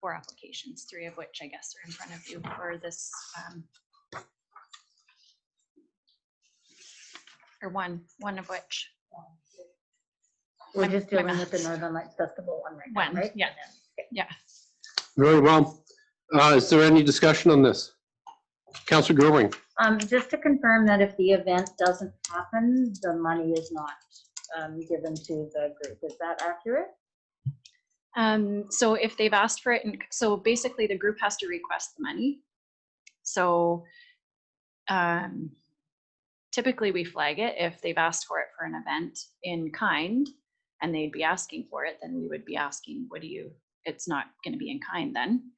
4 applications, 3 of which I guess are in front of you for this, or one of which. We're just dealing with the Northern Lights Festival one right now, right? Yeah. Yeah. Very well. Is there any discussion on this? Councillor Gerwing. Just to confirm that if the event doesn't happen, the money is not given to the group. Is that accurate? So if they've asked for it, and so basically the group has to request the money. So typically we flag it if they've asked for it for an event in kind and they'd be asking for it, then we would be asking, it's not going to be in kind then.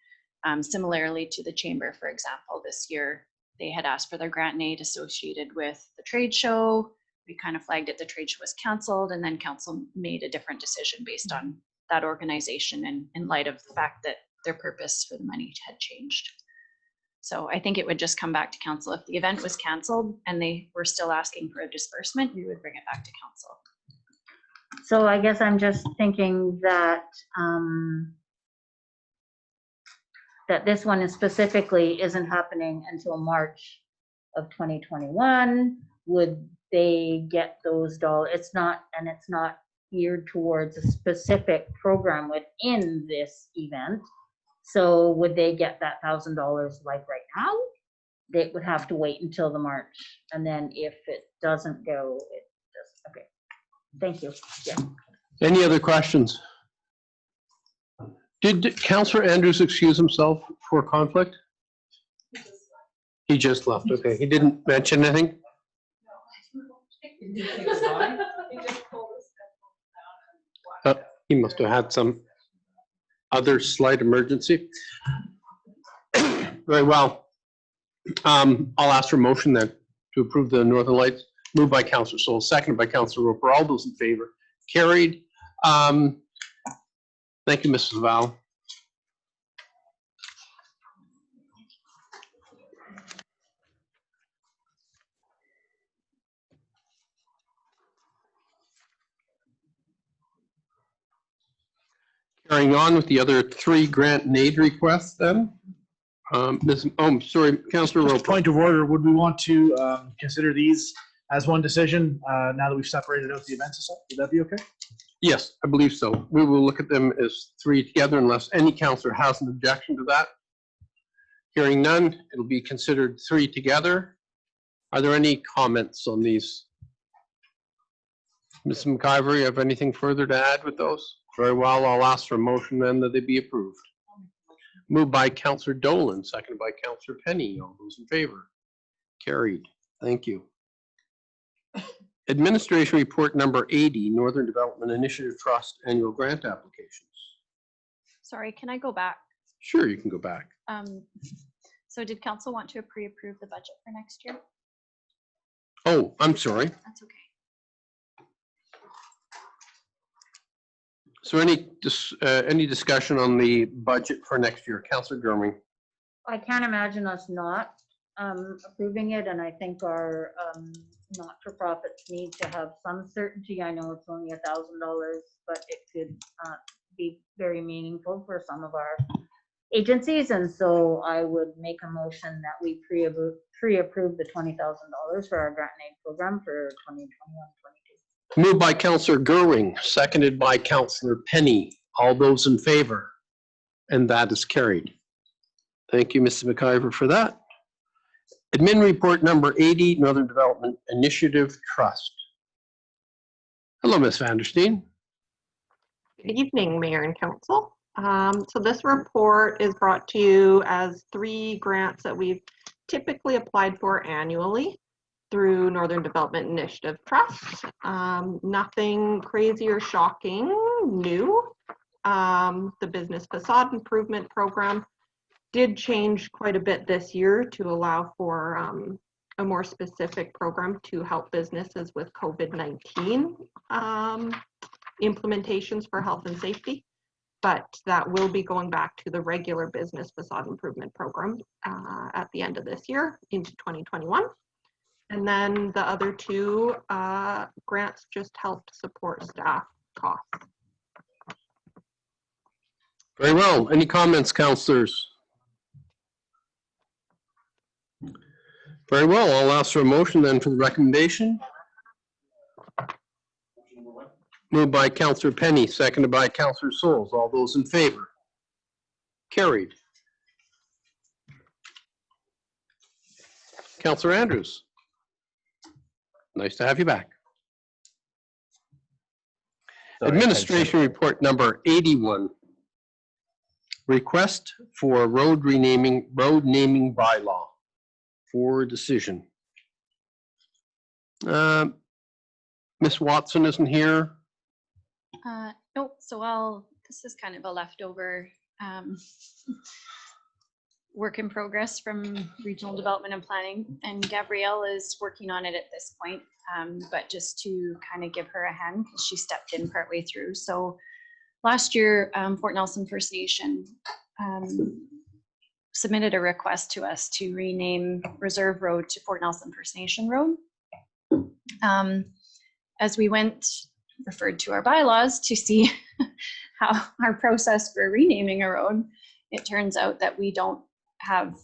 Similarly to the chamber, for example, this year they had asked for their grant and aid associated with the trade show. We kind of flagged it, the trade show was canceled, and then council made a different decision based on that organization and in light of the fact that their purpose for the money had changed. So I think it would just come back to council. If the event was canceled and they were still asking for a disbursement, we would bring it back to council. So I guess I'm just thinking that that this one is specifically isn't happening until March of 2021. Would they get those dollars? It's not geared towards a specific program within this event. So would they get that $1,000 like right now? They would have to wait until the March, and then if it doesn't go, it does. Okay, thank you. Yeah. Any other questions? Did Councillor Andrews excuse himself for conflict? He just left. Okay, he didn't mention anything. He must have had some other slight emergency. Very well. I'll ask for a motion then to approve the Northern Lights. Moved by Councillor Soul, seconded by Councillor Roper. All those in favor? Carried. Thank you, Mrs. Val. Carrying on with the other 3 grant and aid requests then. Sorry, Councillor Just a Roper. point of order, would we want to consider these as one decision now that we've separated out the events and stuff? Would that be okay? Yes, I believe so. We will look at them as 3 together unless any councillor has an objection to that. Hearing none, it'll be considered 3 together. Are there any comments on these? Ms. McIver, you have anything further to add with those? Very well, I'll ask for a motion then that they be approved. Moved by Councillor Dolan, seconded by Councillor Penny. All those in favor? Carried. Thank you. Administration Report number 80, Northern Development Initiative Trust Annual Grant Applications. Sorry, can I go back? Sure, you can go back. So did council want to pre-approve the budget for next year? Oh, I'm sorry. That's okay. So any discussion on the budget for next year? Councillor Germing. I can't imagine us not approving it, and I think our not-for-profits need to have some certainty. I know it's only $1,000, but it could be very meaningful for some of our agencies, and so I would make a motion that we pre-approve the $20,000 for our grant and aid program for 2021-22. Moved by Councillor Gerwing, seconded by Councillor Penny. All those in favor? And that is carried. Thank you, Mrs. McIver, for that. Admin Report number 80, Northern Development Initiative Trust. Hello, Ms. Vandersteen. Good evening, Mayor and Council. So this report is brought to you as 3 grants that we've typically applied for annually through Northern Development Initiative Trust. Nothing crazy or shocking new. The Business Facade Improvement Program did change quite a bit this year to allow for a more specific program to help businesses with COVID-19 implementations for health and safety. But that will be going back to the regular Business Facade Improvement Program at the end of this year into 2021. And then the other 2 grants just helped support staff costs. Very well. Any comments, councillors? Very well. I'll ask for a motion then for the recommendation. Moved by Councillor Penny, seconded by Councillor Souls. All those in favor? Carried. Councillor Andrews. Nice to have you back. Sorry, Administration report number 81. Request for road naming bylaw for decision. Ms. Watson isn't here. Nope, this is kind of a leftover work in progress from regional development and planning, and Gabrielle is working on it at this point, but just to kind of give her a hand because she stepped in partway through. So last year, Fort Nelson First Nation submitted a request to us to rename Reserve Road to Fort Nelson First Nation Road. As we referred to our bylaws to see how our process for renaming a road, it turns out that we don't have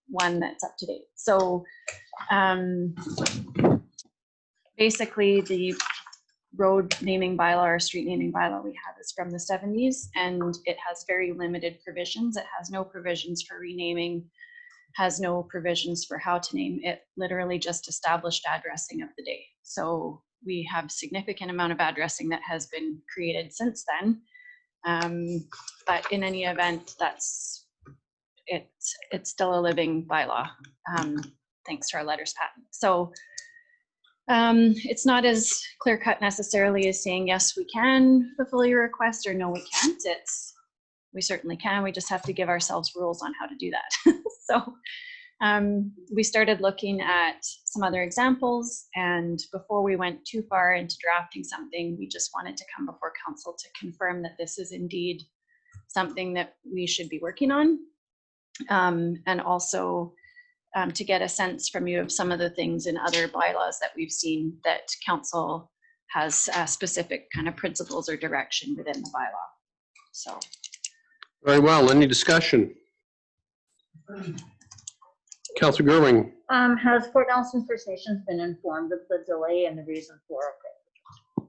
one that's up to date. So basically the road naming bylaw or street naming bylaw we have is from the 70s, and it has very limited provisions. It has no provisions for renaming, has no provisions for how to name it, literally just established addressing of the day. So we have significant amount of addressing that has been created since then. But in any event, it's still a living bylaw, thanks to our letters patent. So it's not as clear cut necessarily as saying, yes, we can fulfill your request, or no, we can't. We certainly can. We just have to give ourselves rules on how to do that. So we started looking at some other examples, and before we went too far into drafting something, we just wanted to come before council to confirm that this is indeed something that we should be working on, and also to get a sense from you of some of the things in other bylaws that we've seen that council has specific kind of principles or direction within the bylaw. So. Very well. Any discussion? Councillor Gerwing. Has Fort Nelson First Nations been informed of the delay and the reason for it?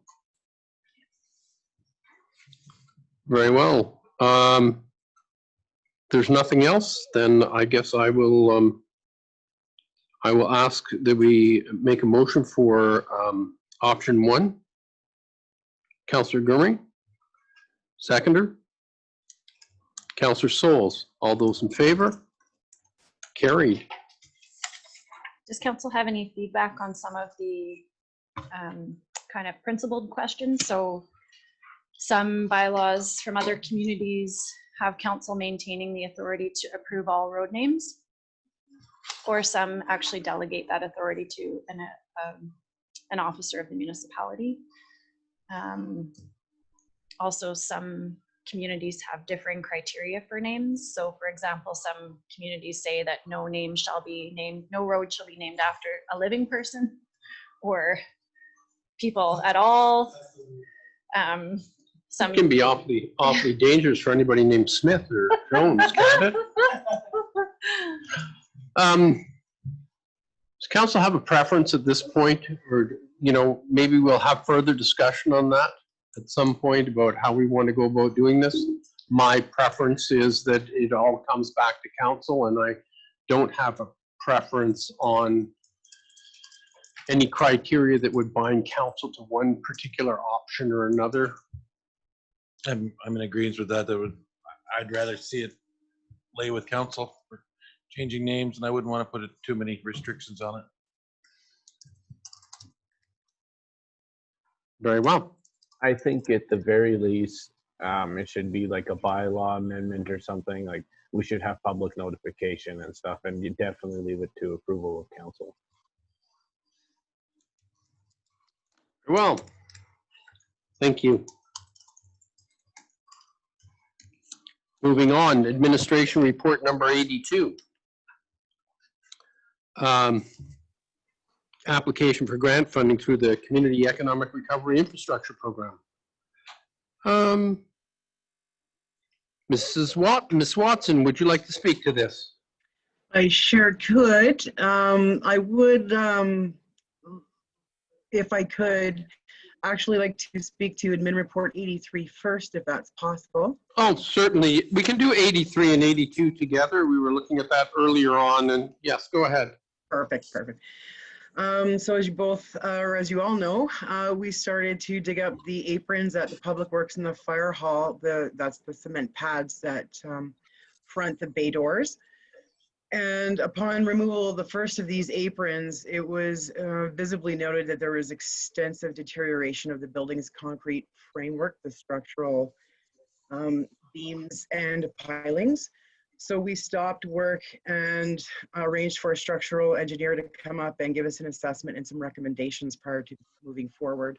Very well. There's nothing else, then I guess I will ask that we make a motion for option 1. Councillor Gerwing. Seconder. Councillor Souls. All those in favor? Carried. Does council have any feedback on some of the kind of principled questions? So some bylaws from other communities have council maintaining the authority to approve all road names, or some actually delegate that authority to an officer of the municipality. Also, some communities have differing criteria for names. So for example, some communities say that no road shall be named after a living person or people at all. Some It can be awfully dangerous for anybody named Smith or Jones, can't it? Does council have a preference at this point, or maybe we'll have further discussion on that at some point about how we want to go about doing this? My preference is that it all comes back to council, and I don't have a preference on any criteria that would bind council to one particular option or another. I'm in agreement with that. I'd rather see it lay with council for changing names, and I wouldn't want to put too many restrictions on it. Very well. I think at the very least, it should be like a bylaw amendment or something. Like we should have public notification and stuff, and you definitely leave it to approval of council. Well, thank you. Moving on, administration report number 82. Application for grant funding through the Community Economic Recovery Infrastructure Program. Miss Watson, would you like to speak to this? I sure could. I would, if I could, actually like to speak to Admin Report 83 first, if that's possible. Oh, certainly. We can do 83 and 82 together. We were looking at that earlier on, and yes, go ahead. Perfect, perfect. So as you both, or as you all know, we started to dig up the aprons at the Public Works in the fire hall. That's the cement pads that front the bay doors. And upon removal of the first of these aprons, it was visibly noted that there was extensive deterioration of the building's concrete framework, the structural beams and pilings. So we stopped work and arranged for a structural engineer to come up and give us an assessment and some recommendations prior to moving forward.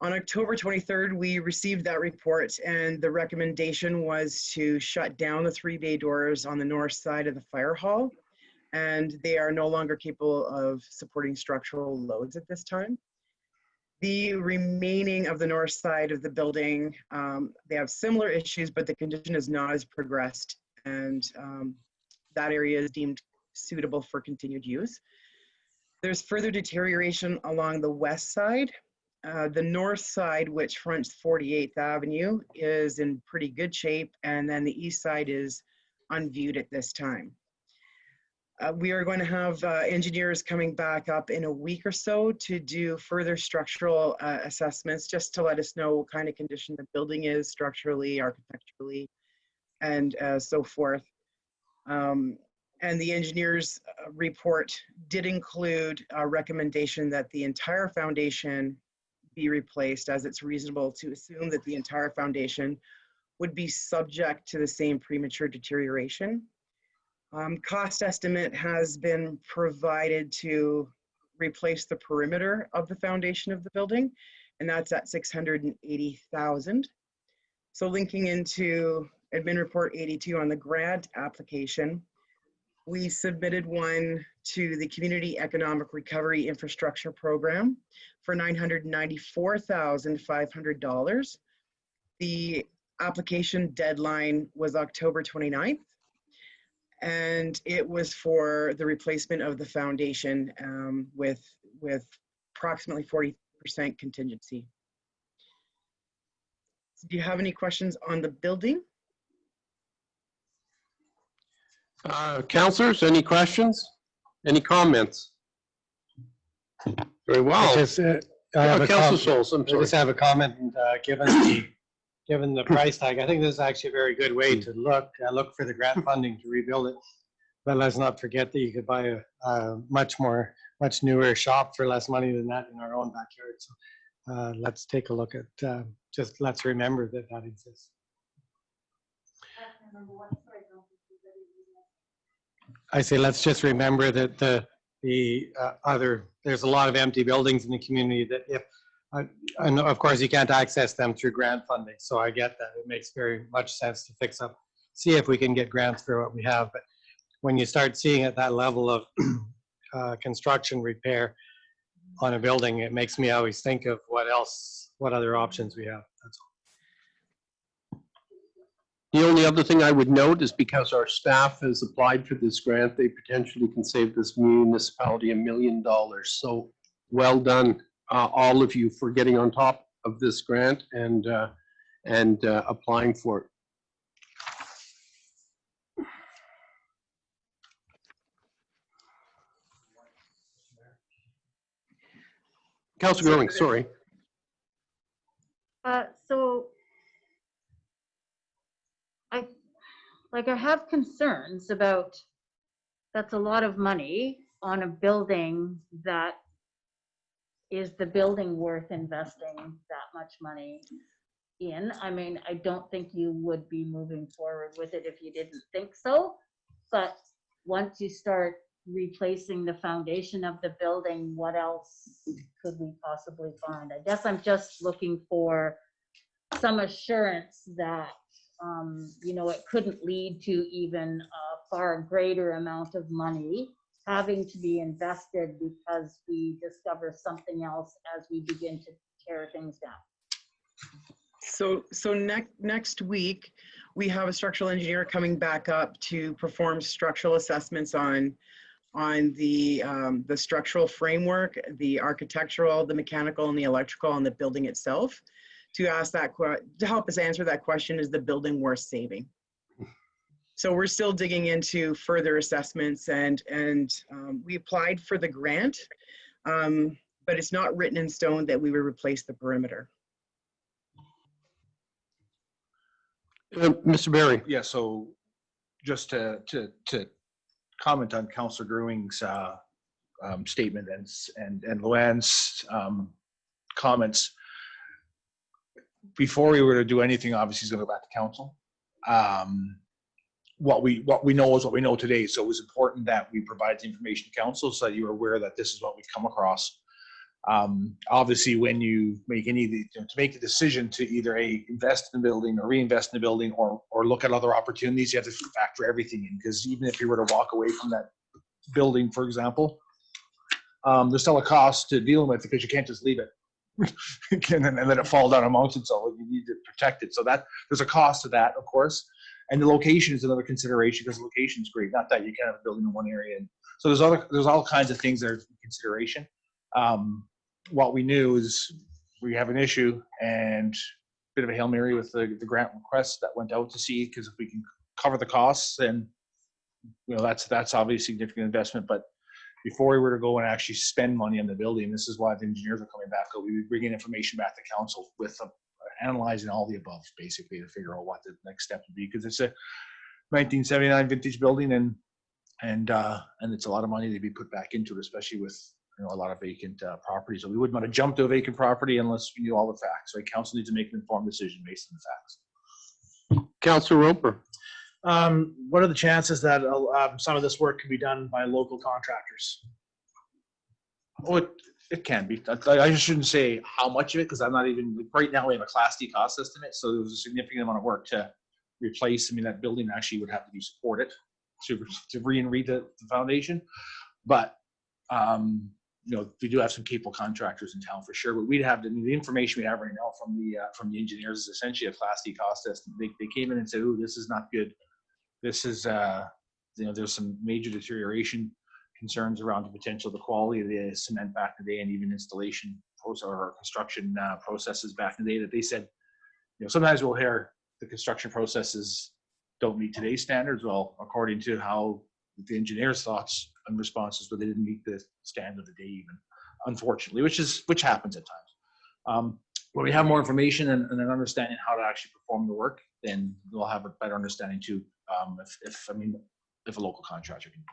On October 23rd, we received that report, and the recommendation was to shut down the 3 bay doors on the north side of the fire hall, and they are no longer capable of supporting structural loads at this time. The remaining of the north side of the building, they have similar issues, but the condition is not as progressed, and that area is deemed suitable for continued use. There's further deterioration along the west side. The north side, which fronts 48th Avenue, is in pretty good shape, and then the east side is unviewed at this time. We are going to have engineers coming back up in a week or so to do further structural assessments, just to let us know what kind of condition the building is structurally, architecturally, and so forth. And the engineer's report did include a recommendation that the entire foundation be replaced, as it's reasonable to assume that the entire foundation would be subject to the same premature deterioration. Cost estimate has been provided to replace the perimeter of the foundation of the building, and that's at $680,000. So linking into admin report 82 on the grant application, we submitted one to the Community Economic Recovery Infrastructure Program for $994,500. The application deadline was October 29th, and it was for the replacement of the foundation with approximately 40% contingency. Do you have any questions on the building? Councilors, any questions? Any comments? Very well. I have a Councilor comment. Souls, I'm I just sorry. have a comment, and given the price tag, I think this is actually a very good way to look for the grant funding to rebuild it. But let's not forget that you could buy a much newer shop for less money than that in our own backyard. So let's take a look at, just let's remember that that exists. I say let's just remember that there's a lot of empty buildings in the community that and of course you can't access them through grant funding. So I get that. It makes very much sense to fix up, see if we can get grants for what we have. But when you start seeing at that level of construction repair on a building, it makes me always think of what other options we have. That's all. The only other thing I would note is because our staff has applied for this grant, they potentially can save this municipality $1 million. So well done, all of you, for getting on top of this grant and applying for it. Councilor Gerling, sorry. So I have concerns about, that's a lot of money on a building that is the building worth investing that much money in. I mean, I don't think you would be moving forward with it if you didn't think so. But once you start replacing the foundation of the building, what else could we possibly find? I guess I'm just looking for some assurance that it couldn't lead to even a far greater amount of money having to be invested because we discover something else as we begin to tear things down. So next week, we have a structural engineer coming back up to perform structural assessments on the structural framework, the architectural, the mechanical, and the electrical, and the building itself. To help us answer that question, is the building worth saving? So we're still digging into further assessments and we applied for the grant, but it's not written in stone that we would replace the perimeter. Mr. Barry? Yeah, so just to comment on Councillor Grewing's statement and Luann's comments. Before we were to do anything, obviously, he's going to go back to council. What we know is what we know today. So it was important that we provide the information to council so that you are aware that this is what we've come across. Obviously, when you make to make the decision to either invest in the building or reinvest in the building or look at other opportunities, you have to factor everything in, because even if you were to walk away from that building, for example, there's still a cost to dealing with, because you can't just leave it and let it fall down a mountain. So you need to protect it. So that there's a cost to that, of course. And the location is another consideration, because the location is great. Not that you can't have a building in one area. And so there's all kinds of things that are in consideration. What we knew is we have an issue, and a bit of a Hail Mary with the grant request that went out to see, because if we can cover the costs, then that's obviously significant investment. But before we were to go and actually spend money on the building, this is why the engineers are coming back. We would bring in information back to council with analyzing all the above, basically, to figure out what the next step would be, because it's a 1979 vintage building, and it's a lot of money to be put back into it, especially with a lot of vacant properties. So we wouldn't want to jump to a vacant property unless we knew all the facts. So council needs to make an informed decision based on the facts. Councillor Roper? What are the chances that some of this work can be done by local contractors? Oh, it can be. I just shouldn't say how much of it, because I'm not even, right now we have a Class D cost estimate, so there was a significant amount of work to replace. I mean, that building actually would have to be supported to re-and-read the foundation. But we do have some capable contractors in town for sure. But we'd have the information we have right now from the engineers is essentially a Class D cost estimate. They came in and said, "Oh, this is not good. This is there's some major deterioration concerns around the potential, the quality of the cement back in the day, and even installation process or construction processes back in the day." That they said, sometimes we'll hear the construction processes don't meet today's standards. Well, according to how the engineers' thoughts and responses, but they didn't meet the standard of the day, even, unfortunately, which happens at times. When we have more information and an understanding how to actually perform the work, then we'll have a better understanding too. If a local contractor can.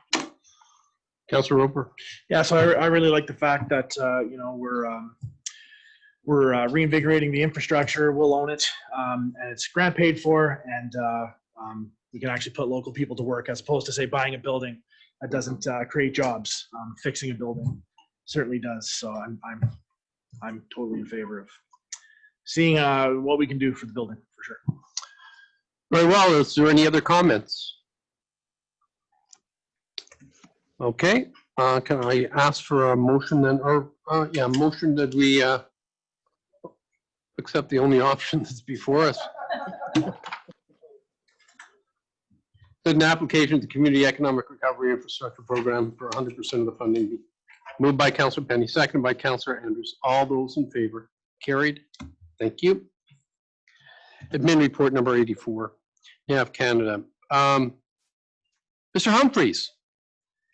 Councillor Roper? Yeah, so I really like the fact that we're reinvigorating the infrastructure. We'll own it, and it's grant paid for, and we can actually put local people to work, as opposed to, say, buying a building that doesn't create jobs. Fixing a building certainly does. So I'm totally in favor of seeing what we can do for the building, for sure. Very well. Is there any other comments? Okay. Can I ask for a motion then, or motion that we accept the only option that's before us? An application to Community Economic Recovery Infrastructure Program for 100% of the funding. Moved by Councillor Penny, seconded by Councillor Andrews. All those in favor? Carried. Thank you. Admin report number 84. NAV Canada. Mr. Humphreys.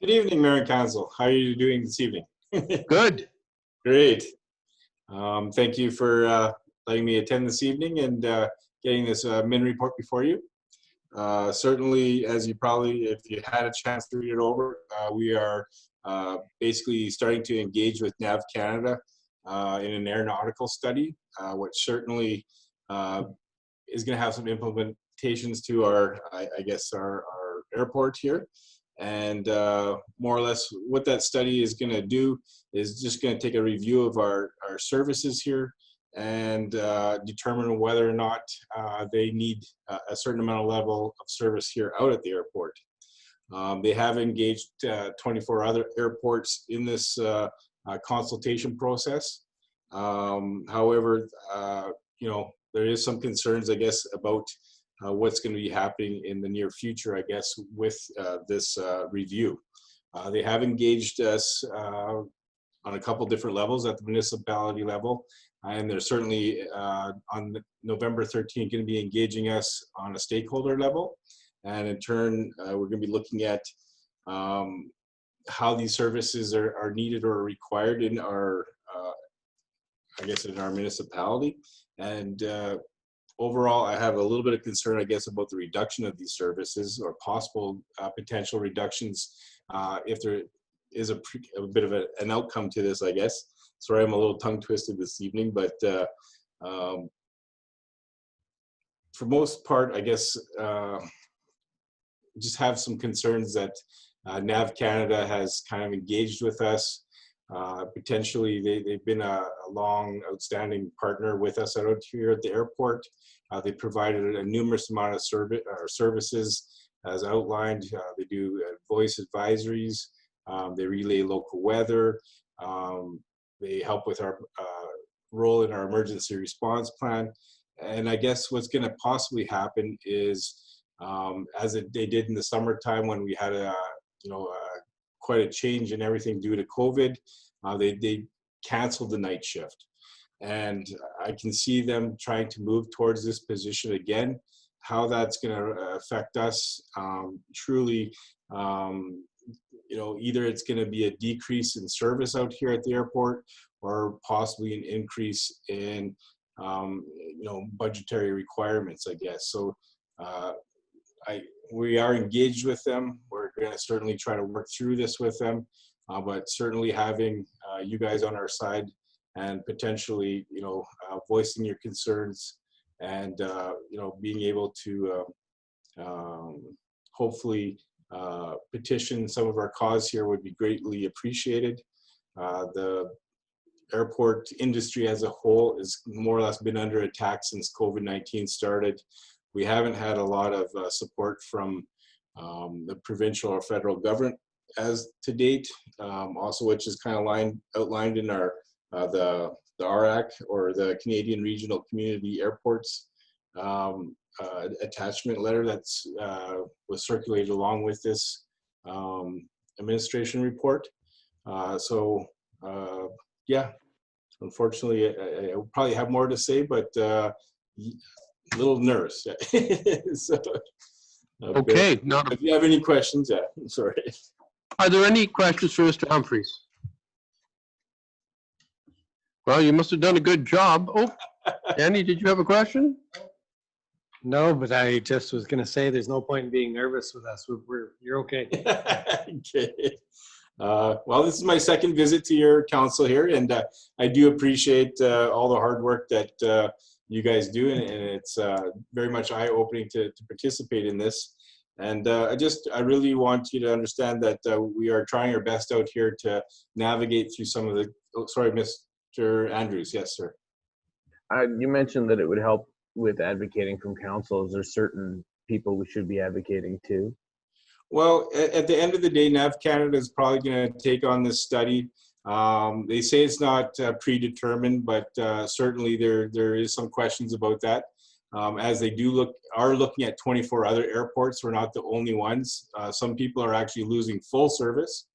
Good evening, Mayor and Council. How are you doing this evening? Good. Great. Thank you for letting me attend this evening and getting this min report before you. Certainly, as you probably, if you had a chance to read it over, we are basically starting to engage with NAV Canada in an aeronautical study, which certainly is going to have some implementations to our, I guess, our airport here. And more or less what that study is going to do is just going to take a review of our services here and determine whether or not they need a certain amount of level of service here out at the airport. They have engaged 24 other airports in this consultation process. However, there is some concerns, I guess, about what's going to be happening in the near future, I guess, with this review. They have engaged us on a couple different levels at the municipality level, and they're certainly on November 13th going to be engaging us on a stakeholder level. And in turn, we're going to be looking at how these services are needed or required in our, I guess, in our municipality. And overall, I have a little bit of concern, I guess, about the reduction of these services or possible potential reductions if there is a bit of an outcome to this, I guess. Sorry, I'm a little tongue twisted this evening, but for most part, I guess, just have some concerns that NAV Canada has kind of engaged with us. Potentially, they've been a long, outstanding partner with us out here at the airport. They provided a numerous amount of services as outlined. They do voice advisories. They relay local weather. They help with our role in our emergency response plan. And I guess what's going to possibly happen is, as they did in the summertime when we had quite a change in everything due to COVID, they canceled the night shift. And I can see them trying to move towards this position again. How that's going to affect us, truly, either it's going to be a decrease in service out here at the airport or possibly an increase in, budgetary requirements, I guess. So we are engaged with them. We're going to certainly try to work through this with them, but certainly having you guys on our side and potentially, voicing your concerns and, being able to hopefully petition some of our cause here would be greatly appreciated. The airport industry as a whole has more or less been under attack since COVID-19 started. We haven't had a lot of support from the provincial or federal government as to date, also which is kind of outlined in our the RAC, or the Canadian Regional Community Airports attachment letter that's was circulated along with this administration report. Yeah, unfortunately, I probably have more to say, but a little nervous. So, Okay. Now, if you have any questions, yeah, I'm sorry. are there any questions for Mr. Humphries? Well, you must have done a good job. Oh, Andy, did you have a question? No, but I just was going to say there's no point in being nervous with us. You're okay. Okay. Well, this is my second visit to your council here, and I do appreciate all the hard work that you guys do, and it's very much eye-opening to participate in this. And I really want you to understand that we are trying our best out here to navigate through some of the, sorry, Mr. Andrews. Yes, sir. You mentioned that it would help with advocating from council. Is there certain people we should be advocating to? Well, at the end of the day, NAV Canada is probably going to take on this study. They say it's not predetermined, but certainly there is some questions about that. As they are looking at 24 other airports. We're not the only ones. Some people are actually losing full service.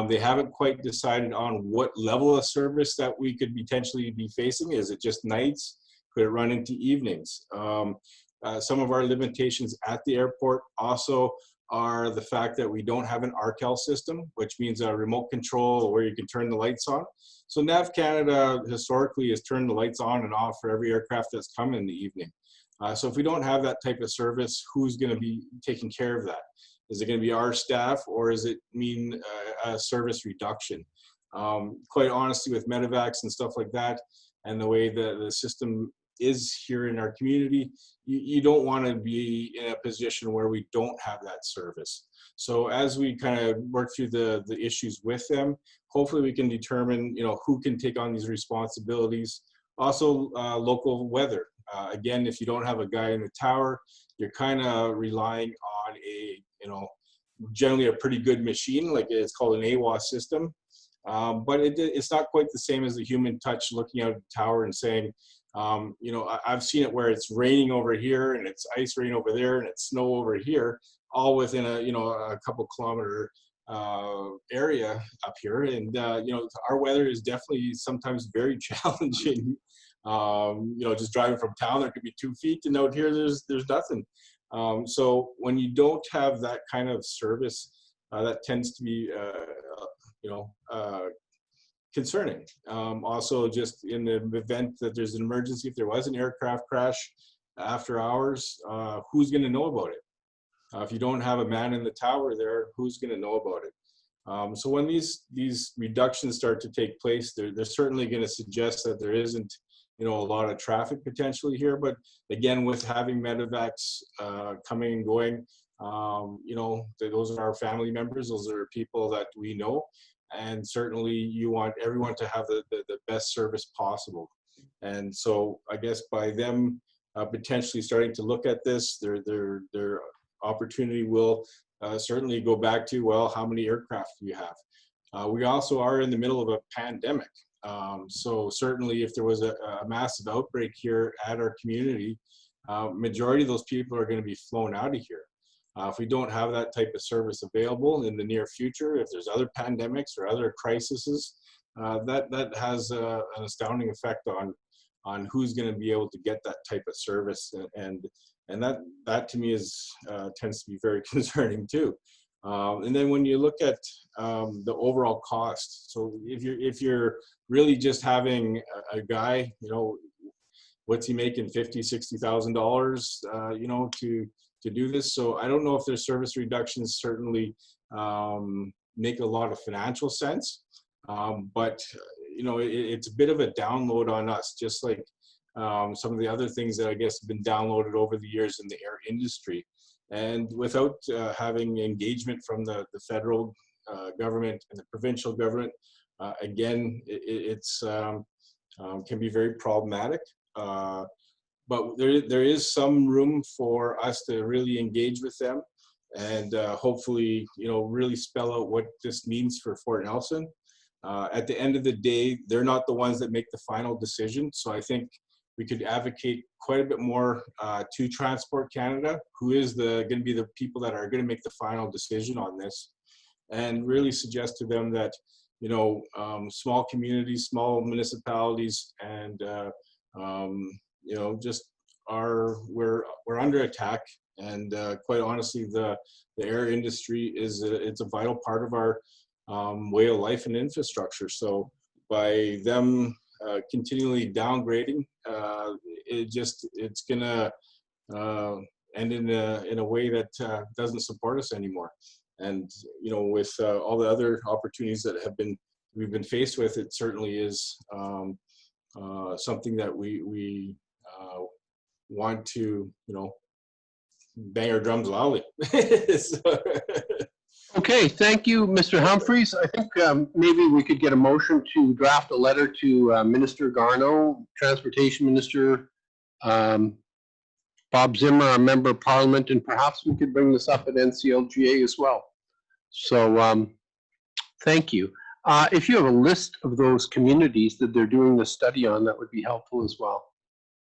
They haven't quite decided on what level of service that we could potentially be facing. Is it just nights? Could it run into evenings? Some of our limitations at the airport also are the fact that we don't have an RCAL system, which means a remote control where you can turn the lights on. So NAV Canada historically has turned the lights on and off for every aircraft that's come in the evening. So if we don't have that type of service, who's going to be taking care of that? Is it going to be our staff, or does it mean a service reduction? Quite honestly, with medevacs and stuff like that, and the way the system is here in our community, you don't want to be in a position where we don't have that service. So as we kind of work through the issues with them, hopefully we can determine, who can take on these responsibilities. Also, local weather. Again, if you don't have a guy in the tower, you're kind of relying on generally a pretty good machine, like it's called an AWAS system. But it's not quite the same as the human touch looking out at the tower and saying, I've seen it where it's raining over here and it's ice rain over there and it's snow over here, all within a couple kilometer area up here. And, our weather is definitely sometimes very challenging. Just driving from town, there could be 2 feet, and out here there's nothing. So when you don't have that kind of service, that tends to be, concerning. Also, just in the event that there's an emergency, if there was an aircraft crash after hours, who's going to know about it? If you don't have a man in the tower there, who's going to know about it? So when these reductions start to take place, they're certainly going to suggest that there isn't, a lot of traffic potentially here. But again, with having medevacs coming and going, those are our family members. Those are people that we know. And certainly you want everyone to have the best service possible. And so I guess by them potentially starting to look at this, their opportunity will certainly go back to, well, how many aircraft do you have? We also are in the middle of a pandemic. So certainly if there was a massive outbreak here at our community, majority of those people are going to be flown out of here. If we don't have that type of service available in the near future, if there's other pandemics or other crises, that has an astounding effect on who's going to be able to get that type of service, and that to me is tends to be very concerning too. And then when you look at the overall cost, so if you're really just having a guy, what's he making, $50,000-$60,000, to do this? So I don't know if their service reductions certainly make a lot of financial sense, but it's a bit of a download on us, just like some of the other things that I guess have been downloaded over the years in the air industry. And without having engagement from the federal government and the provincial government, again, it's can be very problematic. But there is some room for us to really engage with them and hopefully, really spell out what this means for Fort Nelson. At the end of the day, they're not the ones that make the final decision. So I think we could advocate quite a bit more to Transport Canada, who is going to be the people that are going to make the final decision on this, and really suggest to them that, small communities, small municipalities, and just we're under attack, and quite honestly, the air industry it's a vital part of our way of life and infrastructure. So by them continually downgrading, it's gonna end in a way that doesn't support us anymore. And with all the other opportunities that we've been faced with, it certainly is something that we want to, bang our drums loudly. So. Okay, thank you, Mr. Humphries. I think maybe we could get a motion to draft a letter to Minister Garneau, Transportation Minister, Bob Zimmer, our Member of Parliament, and perhaps we could bring this up at NCLGA as well. So thank you. If you have a list of those communities that they're doing the study on, that would be helpful as well.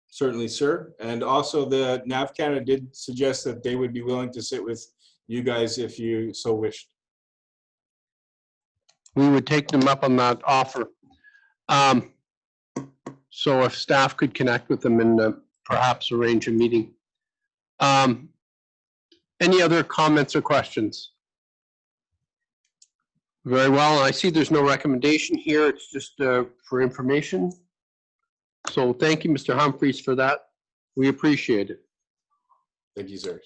Certainly, sir. And also the NAV Canada did suggest that they would be willing to sit with you guys if you so wished. We would take them up on that offer. So if staff could connect with them and perhaps arrange a meeting. Any other comments or questions? Very well. I see there's no recommendation here. It's just for information. So thank you, Mr. Humphries, for that. We appreciate it. Thank you, sir.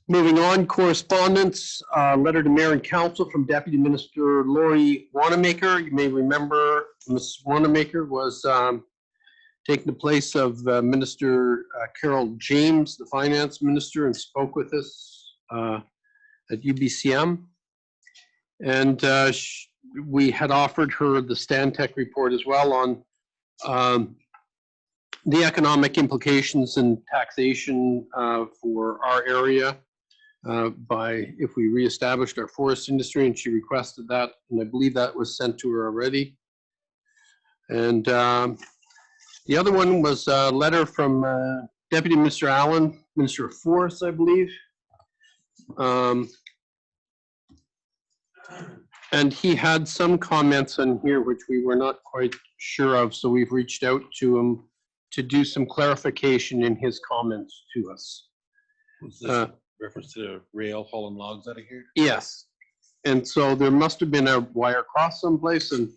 Moving on, correspondence, letter to Mayor and Council from Deputy Minister Lori Wanamaker. You may remember Ms. Wanamaker was taking the place of Minister Carol James, the Finance Minister, and spoke with us at UBCM. And we had offered her the Stantec report as well on the economic implications and taxation for our area if we reestablished our forest industry, and she requested that, and I believe that was sent to her already. And the other one was a letter from Deputy Minister Allen, Minister of Forests, I believe. And he had some comments on here which we were not quite sure of, so we've reached out to him to do some clarification in his comments to us. Was this a reference to rail hauling logs out of here? Yes. And so there must have been a wire cross someplace, and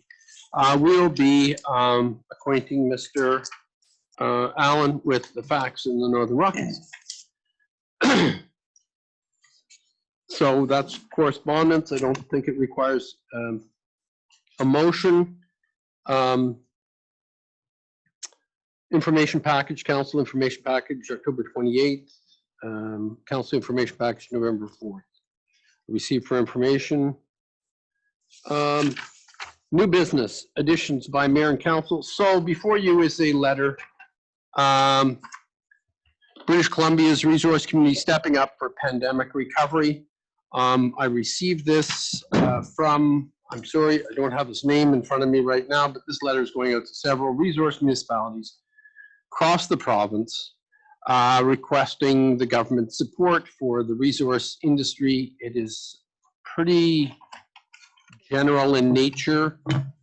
we'll be acquainting Mr. Allen with the facts in the Northern Rockies. So that's correspondence. I don't think it requires a motion. Information package, council information package, October 28th. Council information package, November 4th. Received for information. New business, additions by mayor and council. So before you is a letter. British Columbia's resource community stepping up for pandemic recovery. I received this from, I'm sorry, I don't have his name in front of me right now, but this letter is going out to several resource municipalities across the province, requesting the government support for the resource industry. It is pretty general in nature.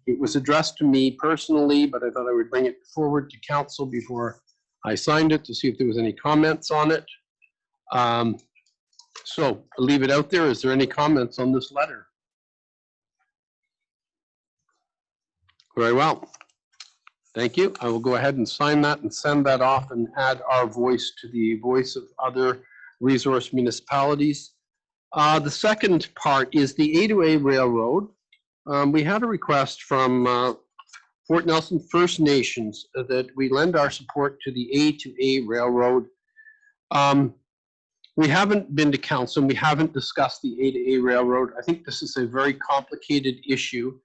It was addressed to me personally, but I thought I would bring it forward to council before I signed it to see if there was any comments on it. So I'll leave it out there. Is there any comments on this letter? Very well. Thank you. I will go ahead and sign that and send that off and add our voice to the voice of other resource municipalities. The second part is the A2A Railroad. We had a request from Fort Nelson First Nations that we lend our support to the A2A Railroad. We haven't been to council, and we haven't discussed the A2A Railroad. I think this is a very complicated issue.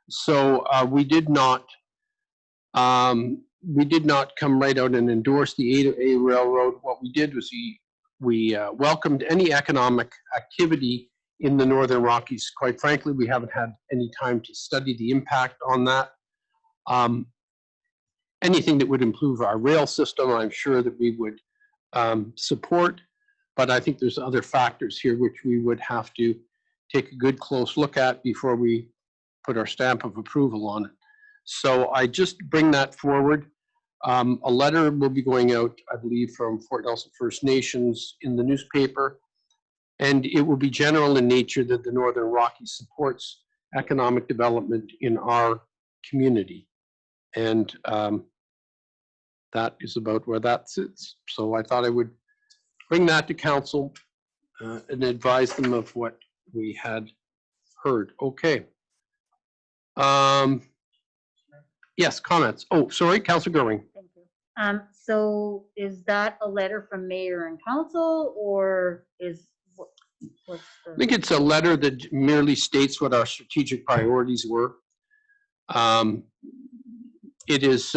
So we did not come right out and endorse the A2A Railroad. What we did was we welcomed any economic activity in the Northern Rockies. Quite frankly, we haven't had any time to study the impact on that. Anything that would improve our rail system, I'm sure that we would support, but I think there's other factors here which we would have to take a good close look at before we put our stamp of approval on it. So I just bring that forward. A letter will be going out, I believe, from Fort Nelson First Nations in the newspaper, and it will be general in nature that the Northern Rockies supports economic development in our community. And that is about where that sits. So I thought I would bring that to council and advise them of what we had heard. Okay. Yes, comments. Oh, sorry, Councilor Gerwing. Thank you. So is that a letter from mayor and council, or is what's the? I think it's a letter that merely states what our strategic priorities were. It is,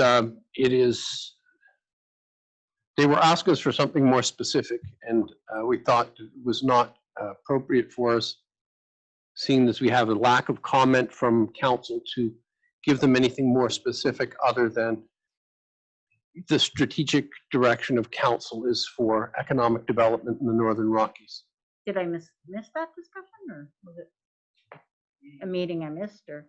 they were asking us for something more specific, and we thought it was not appropriate for us, seeing as we have a lack of comment from council, to give them anything more specific other than the strategic direction of council is for economic development in the Northern Rockies. Did I miss that discussion, or was it a meeting I missed, or?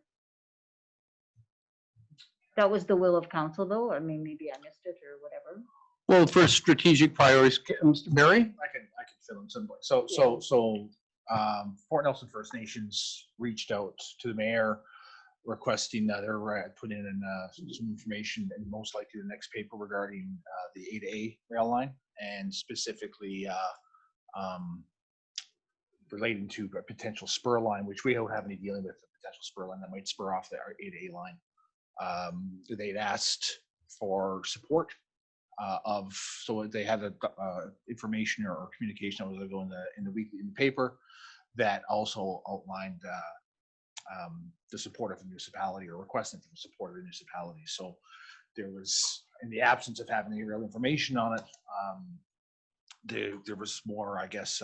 That was the will of council, though? I mean, maybe I missed it or whatever. Well, for strategic priorities, Mr. Barry? I can fill in some. So Fort Nelson First Nations reached out to the mayor requesting that they're put in some information, and most likely the next paper, regarding the A2A rail line, and specifically relating to a potential spur line, which we don't have any dealing with, the potential spur line that might spur off the A2A line. They'd asked for support so they had information or communication that was going to go in the weekly in the paper that also outlined the support of the municipality, or requesting the support of the municipality. So there was, in the absence of having any real information on it, there was more, I guess,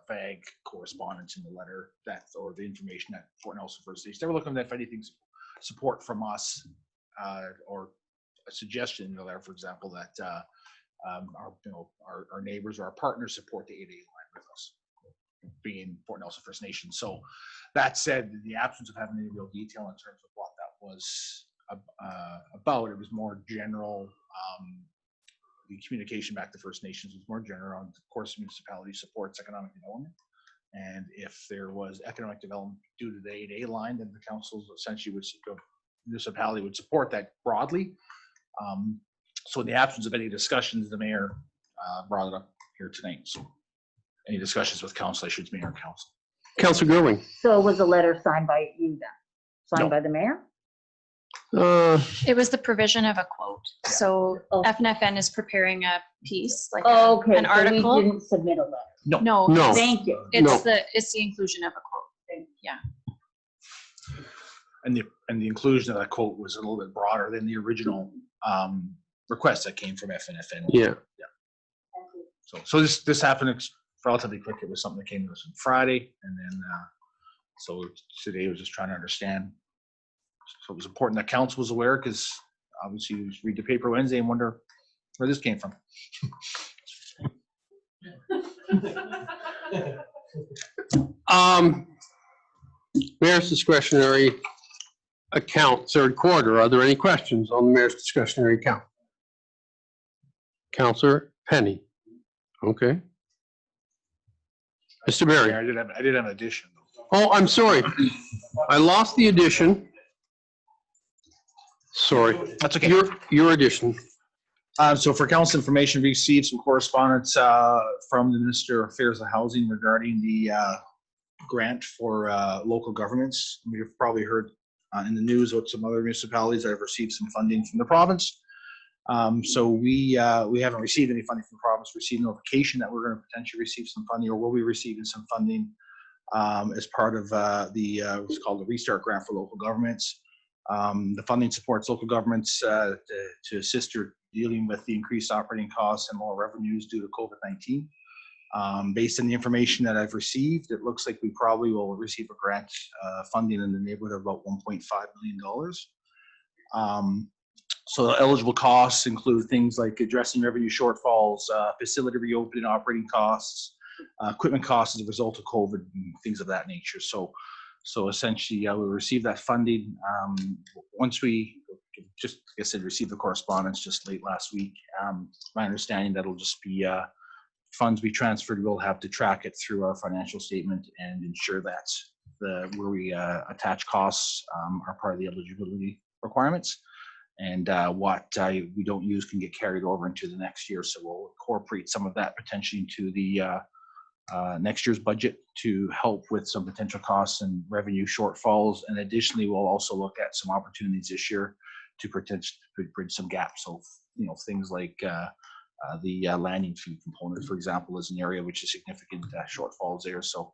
vague correspondence in the letter or the information that Fort Nelson First Nations. They were looking at, if anything, support from us, or a suggestion in the letter, for example, that our neighbors or our partners support the A2A line with us, being Fort Nelson First Nation. So that said, in the absence of having any real detail in terms of what that was about, it was more general the communication back to First Nations was more general on, of course, municipality supports economic development. And if there was economic development due to the 8A line, then the council essentially would, municipality would support that broadly. So in the absence of any discussions, the mayor brought it up here tonight. So any discussions with council, I should mayor and council. Councillor Gerwing. So was the letter signed by you then? Signed No. by the mayor? It was the provision of a quote. So Oh. FNFN is preparing a piece, like Okay, an so we article. didn't submit a letter. No. No, No. Thank you. it's No. the inclusion of a quote. Yeah. And the inclusion of that quote was a little bit broader than the original request that came from FNFN. Yeah. So this happened relatively quick. It was something that came to us on Friday, and then so today was just trying to understand. So it was important that council was aware, because obviously you read the paper Wednesday and wonder where this came from. Mayor's discretionary account, third quarter. Are there any questions on the mayor's discretionary account? Councillor Penny. Okay. Mr. Barry. Yeah, I did have an addition. Oh, I'm sorry. I lost the addition. Sorry. That's okay. Your addition. So for council information, we received some correspondence from the Minister of Affairs of Housing regarding the grant for local governments. We've probably heard in the news about some other municipalities that have received some funding from the province. So we haven't received any funding from the province. We received notification that we're going to potentially receive some funding, or will be receiving some funding as part of what's called the Restart Grant for local governments. The funding supports local governments to assist her dealing with the increased operating costs and lower revenues due to COVID-19. Based on the information that I've received, it looks like we probably will receive a grant funding in the neighborhood of about $1.5 million. So eligible costs include things like addressing revenue shortfalls, facility reopening, operating costs, equipment costs as a result of COVID, and things of that nature. So essentially, we'll receive that funding once we just, like I said, received the correspondence just late last week. My understanding that'll just be funds we transferred. We'll have to track it through our financial statement and ensure that where we attach costs are part of the eligibility requirements. And what we don't use can get carried over into the next year. So we'll incorporate some of that potentially into the next year's budget to help with some potential costs and revenue shortfalls. And additionally, we'll also look at some opportunities this year to potentially bridge some gaps. So, things like the landing fee component, for example, is an area which is significant shortfalls there. So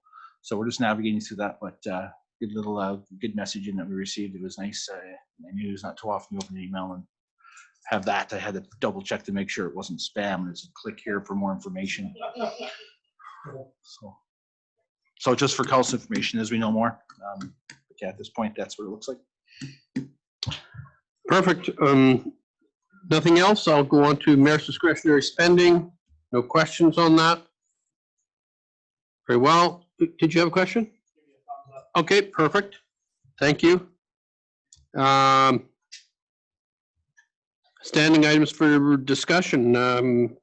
we're just navigating through that, but good little good messaging that we received. It was nice. I knew it was not too often you open an email and have that. I had to double check to make sure it wasn't spam. There's a click here for more information. So just for council information, as we know more. But yeah, at this point, that's what it looks like. Perfect. Nothing else. I'll go on to mayor's discretionary spending. No questions on that. Very well. Did you have a question? Okay, perfect. Thank you. Standing items for discussion.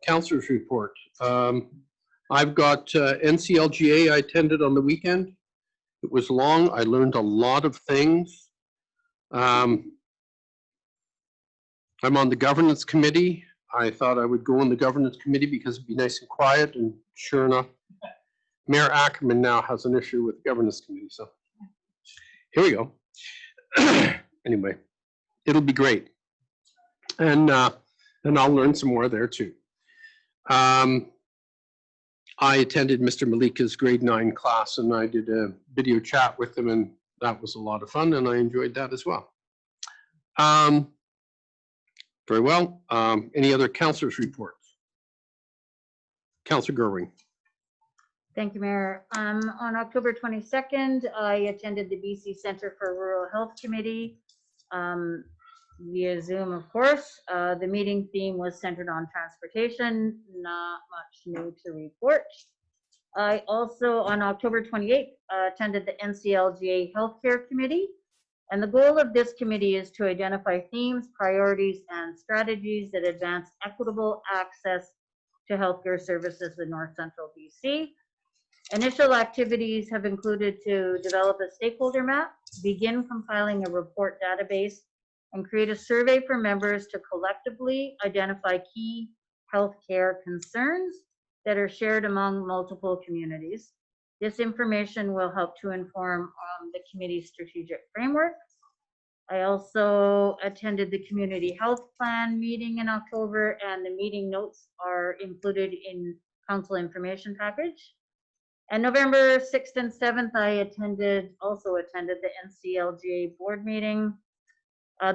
Councilor's report. I've got NCLGA I attended on the weekend. It was long. I learned a lot of things. I'm on the governance committee. I thought I would go on the governance committee because it'd be nice and quiet, and sure enough, Mayor Ackerman now has an issue with the governance committee. So here we go. Anyway, it'll be great. And I'll learn some more there too. I attended Mr. Malika's grade 9 class, and I did a video chat with him, and that was a lot of fun, and I enjoyed that as well. Very well. Any other councilors' reports? Councilor Gerwing. Thank you, Mayor. On October 22nd, I attended the BC Centre for Rural Health Committee via Zoom, of course. The meeting theme was centered on transportation, not much new to report. I also, on October 28th, attended the NCLGA Healthcare Committee. And the goal of this committee is to identify themes, priorities, and strategies that advance equitable access to healthcare services in North Central BC. Initial activities have included to develop a stakeholder map, begin compiling a report database, and create a survey for members to collectively identify key healthcare concerns that are shared among multiple communities. This information will help to inform the committee's strategic framework. I also attended the community health plan meeting in October, and the meeting notes are included in council information package. And November 6th and 7th, I also attended the NCLGA board meeting.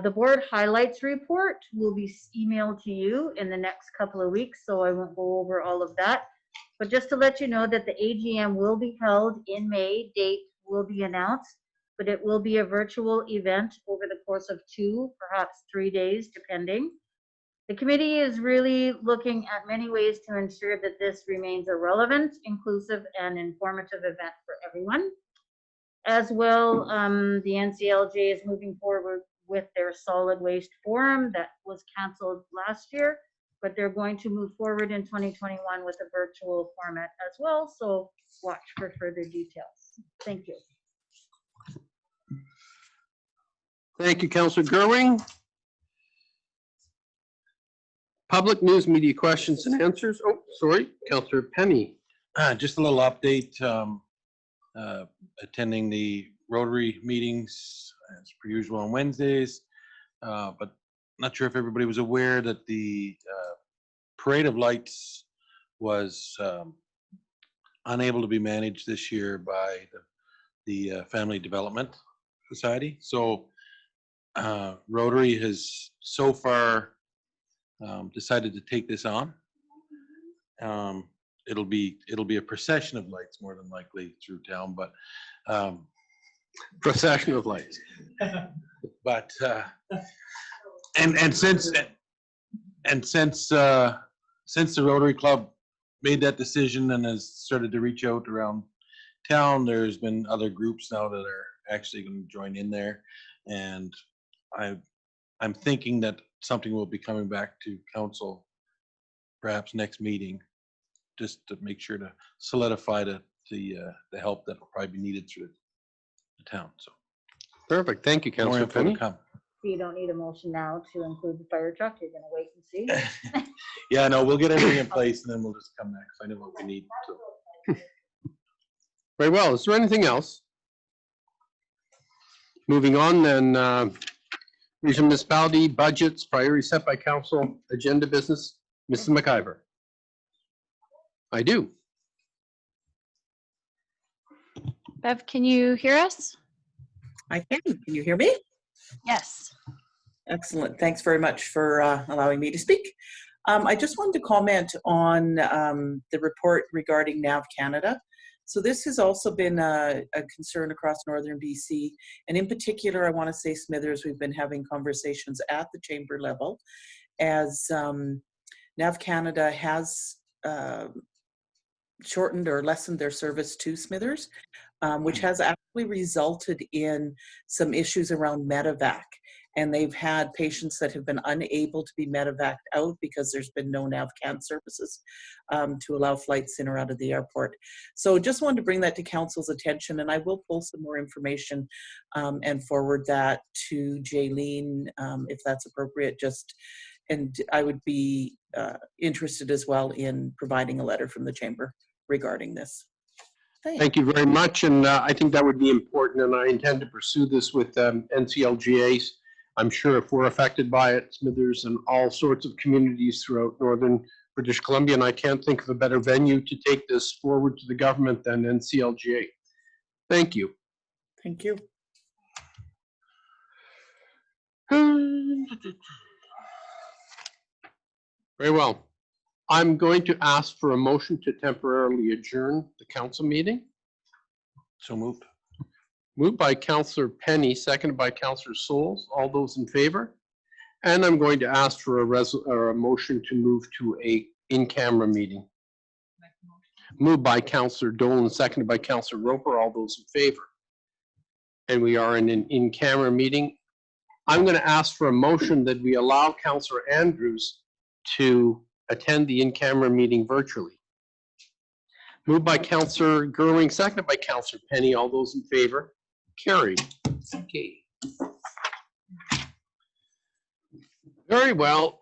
The board highlights report will be emailed to you in the next couple of weeks, so I won't go over all of that. But just to let you know that the AGM will be held in May, date will be announced, but it will be a virtual event over the course of 2, perhaps 3 days, depending. The committee is really looking at many ways to ensure that this remains a relevant, inclusive, and informative event for everyone. As well, the NCLJ is moving forward with their solid waste forum that was canceled last year, but they're going to move forward in 2021 with a virtual format as well. So watch for further details. Thank you. Thank you, Councillor Gerwing. Public news media questions and answers. Oh, sorry, Councillor Penny. Just a little update, attending the Rotary meetings as per usual on Wednesdays, but not sure if everybody was aware that the Parade of Lights was unable to be managed this year by the Family Development Society. So Rotary has so far decided to take this on. It'll be a procession of lights more than likely through town, but Procession of lights. but and since the Rotary Club made that decision and has started to reach out around town, there's been other groups now that are actually going to join in there, and I'm thinking that something will be coming back to council perhaps next meeting, just to make sure to solidify the help that will probably be needed through the town. So Perfect. Thank you, more Councillor info to Penny. come. So you don't need a motion now to include the fire truck. You're going to wait and see. Yeah, no, we'll get everything in place and then we'll just come back. I know what we need. So. Very well. Is there anything else? Moving on then, regional municipality budgets, priorities set by council, agenda business. Mrs. McIver. I do. Bev, can you hear us? I can. Can you hear me? Yes. Excellent. Thanks very much for allowing me to speak. I just wanted to comment on the report regarding NAV Canada. So this has also been a concern across northern BC. And in particular, I want to say Smithers, we've been having conversations at the chamber level as NAV Canada has shortened or lessened their service to Smithers, which has actually resulted in some issues around medevac. And they've had patients that have been unable to be medevaced out because there's been no NavCan services to allow flights in or out of the airport. So just wanted to bring that to council's attention, and I will pull some more information and forward that to Jaylene if that's appropriate. And I would be interested as well in providing a letter from the chamber regarding this. Thank you very much, and I think that would be important, and I intend to pursue this with NCLGAs. I'm sure if we're affected by it, Smithers and all sorts of communities throughout northern British Columbia, and I can't think of a better venue to take this forward to the government than NCLGA. Thank you. Thank you. Very well. I'm going to ask for a motion to temporarily adjourn the council meeting. So moved. Moved by Councillor Penny, seconded by Councillor Souls. All those in favor? And I'm going to ask for a motion to move to a in-camera meeting. Moved by Councillor Dolan, seconded by Councillor Roper. All those in favor? and we are in an in-camera meeting. I'm going to ask for a motion that we allow Councillor Andrews to attend the in-camera meeting virtually. Moved by Councillor Gerling, seconded by Councillor Penny. All those in favor? Carried. Okay. Very well.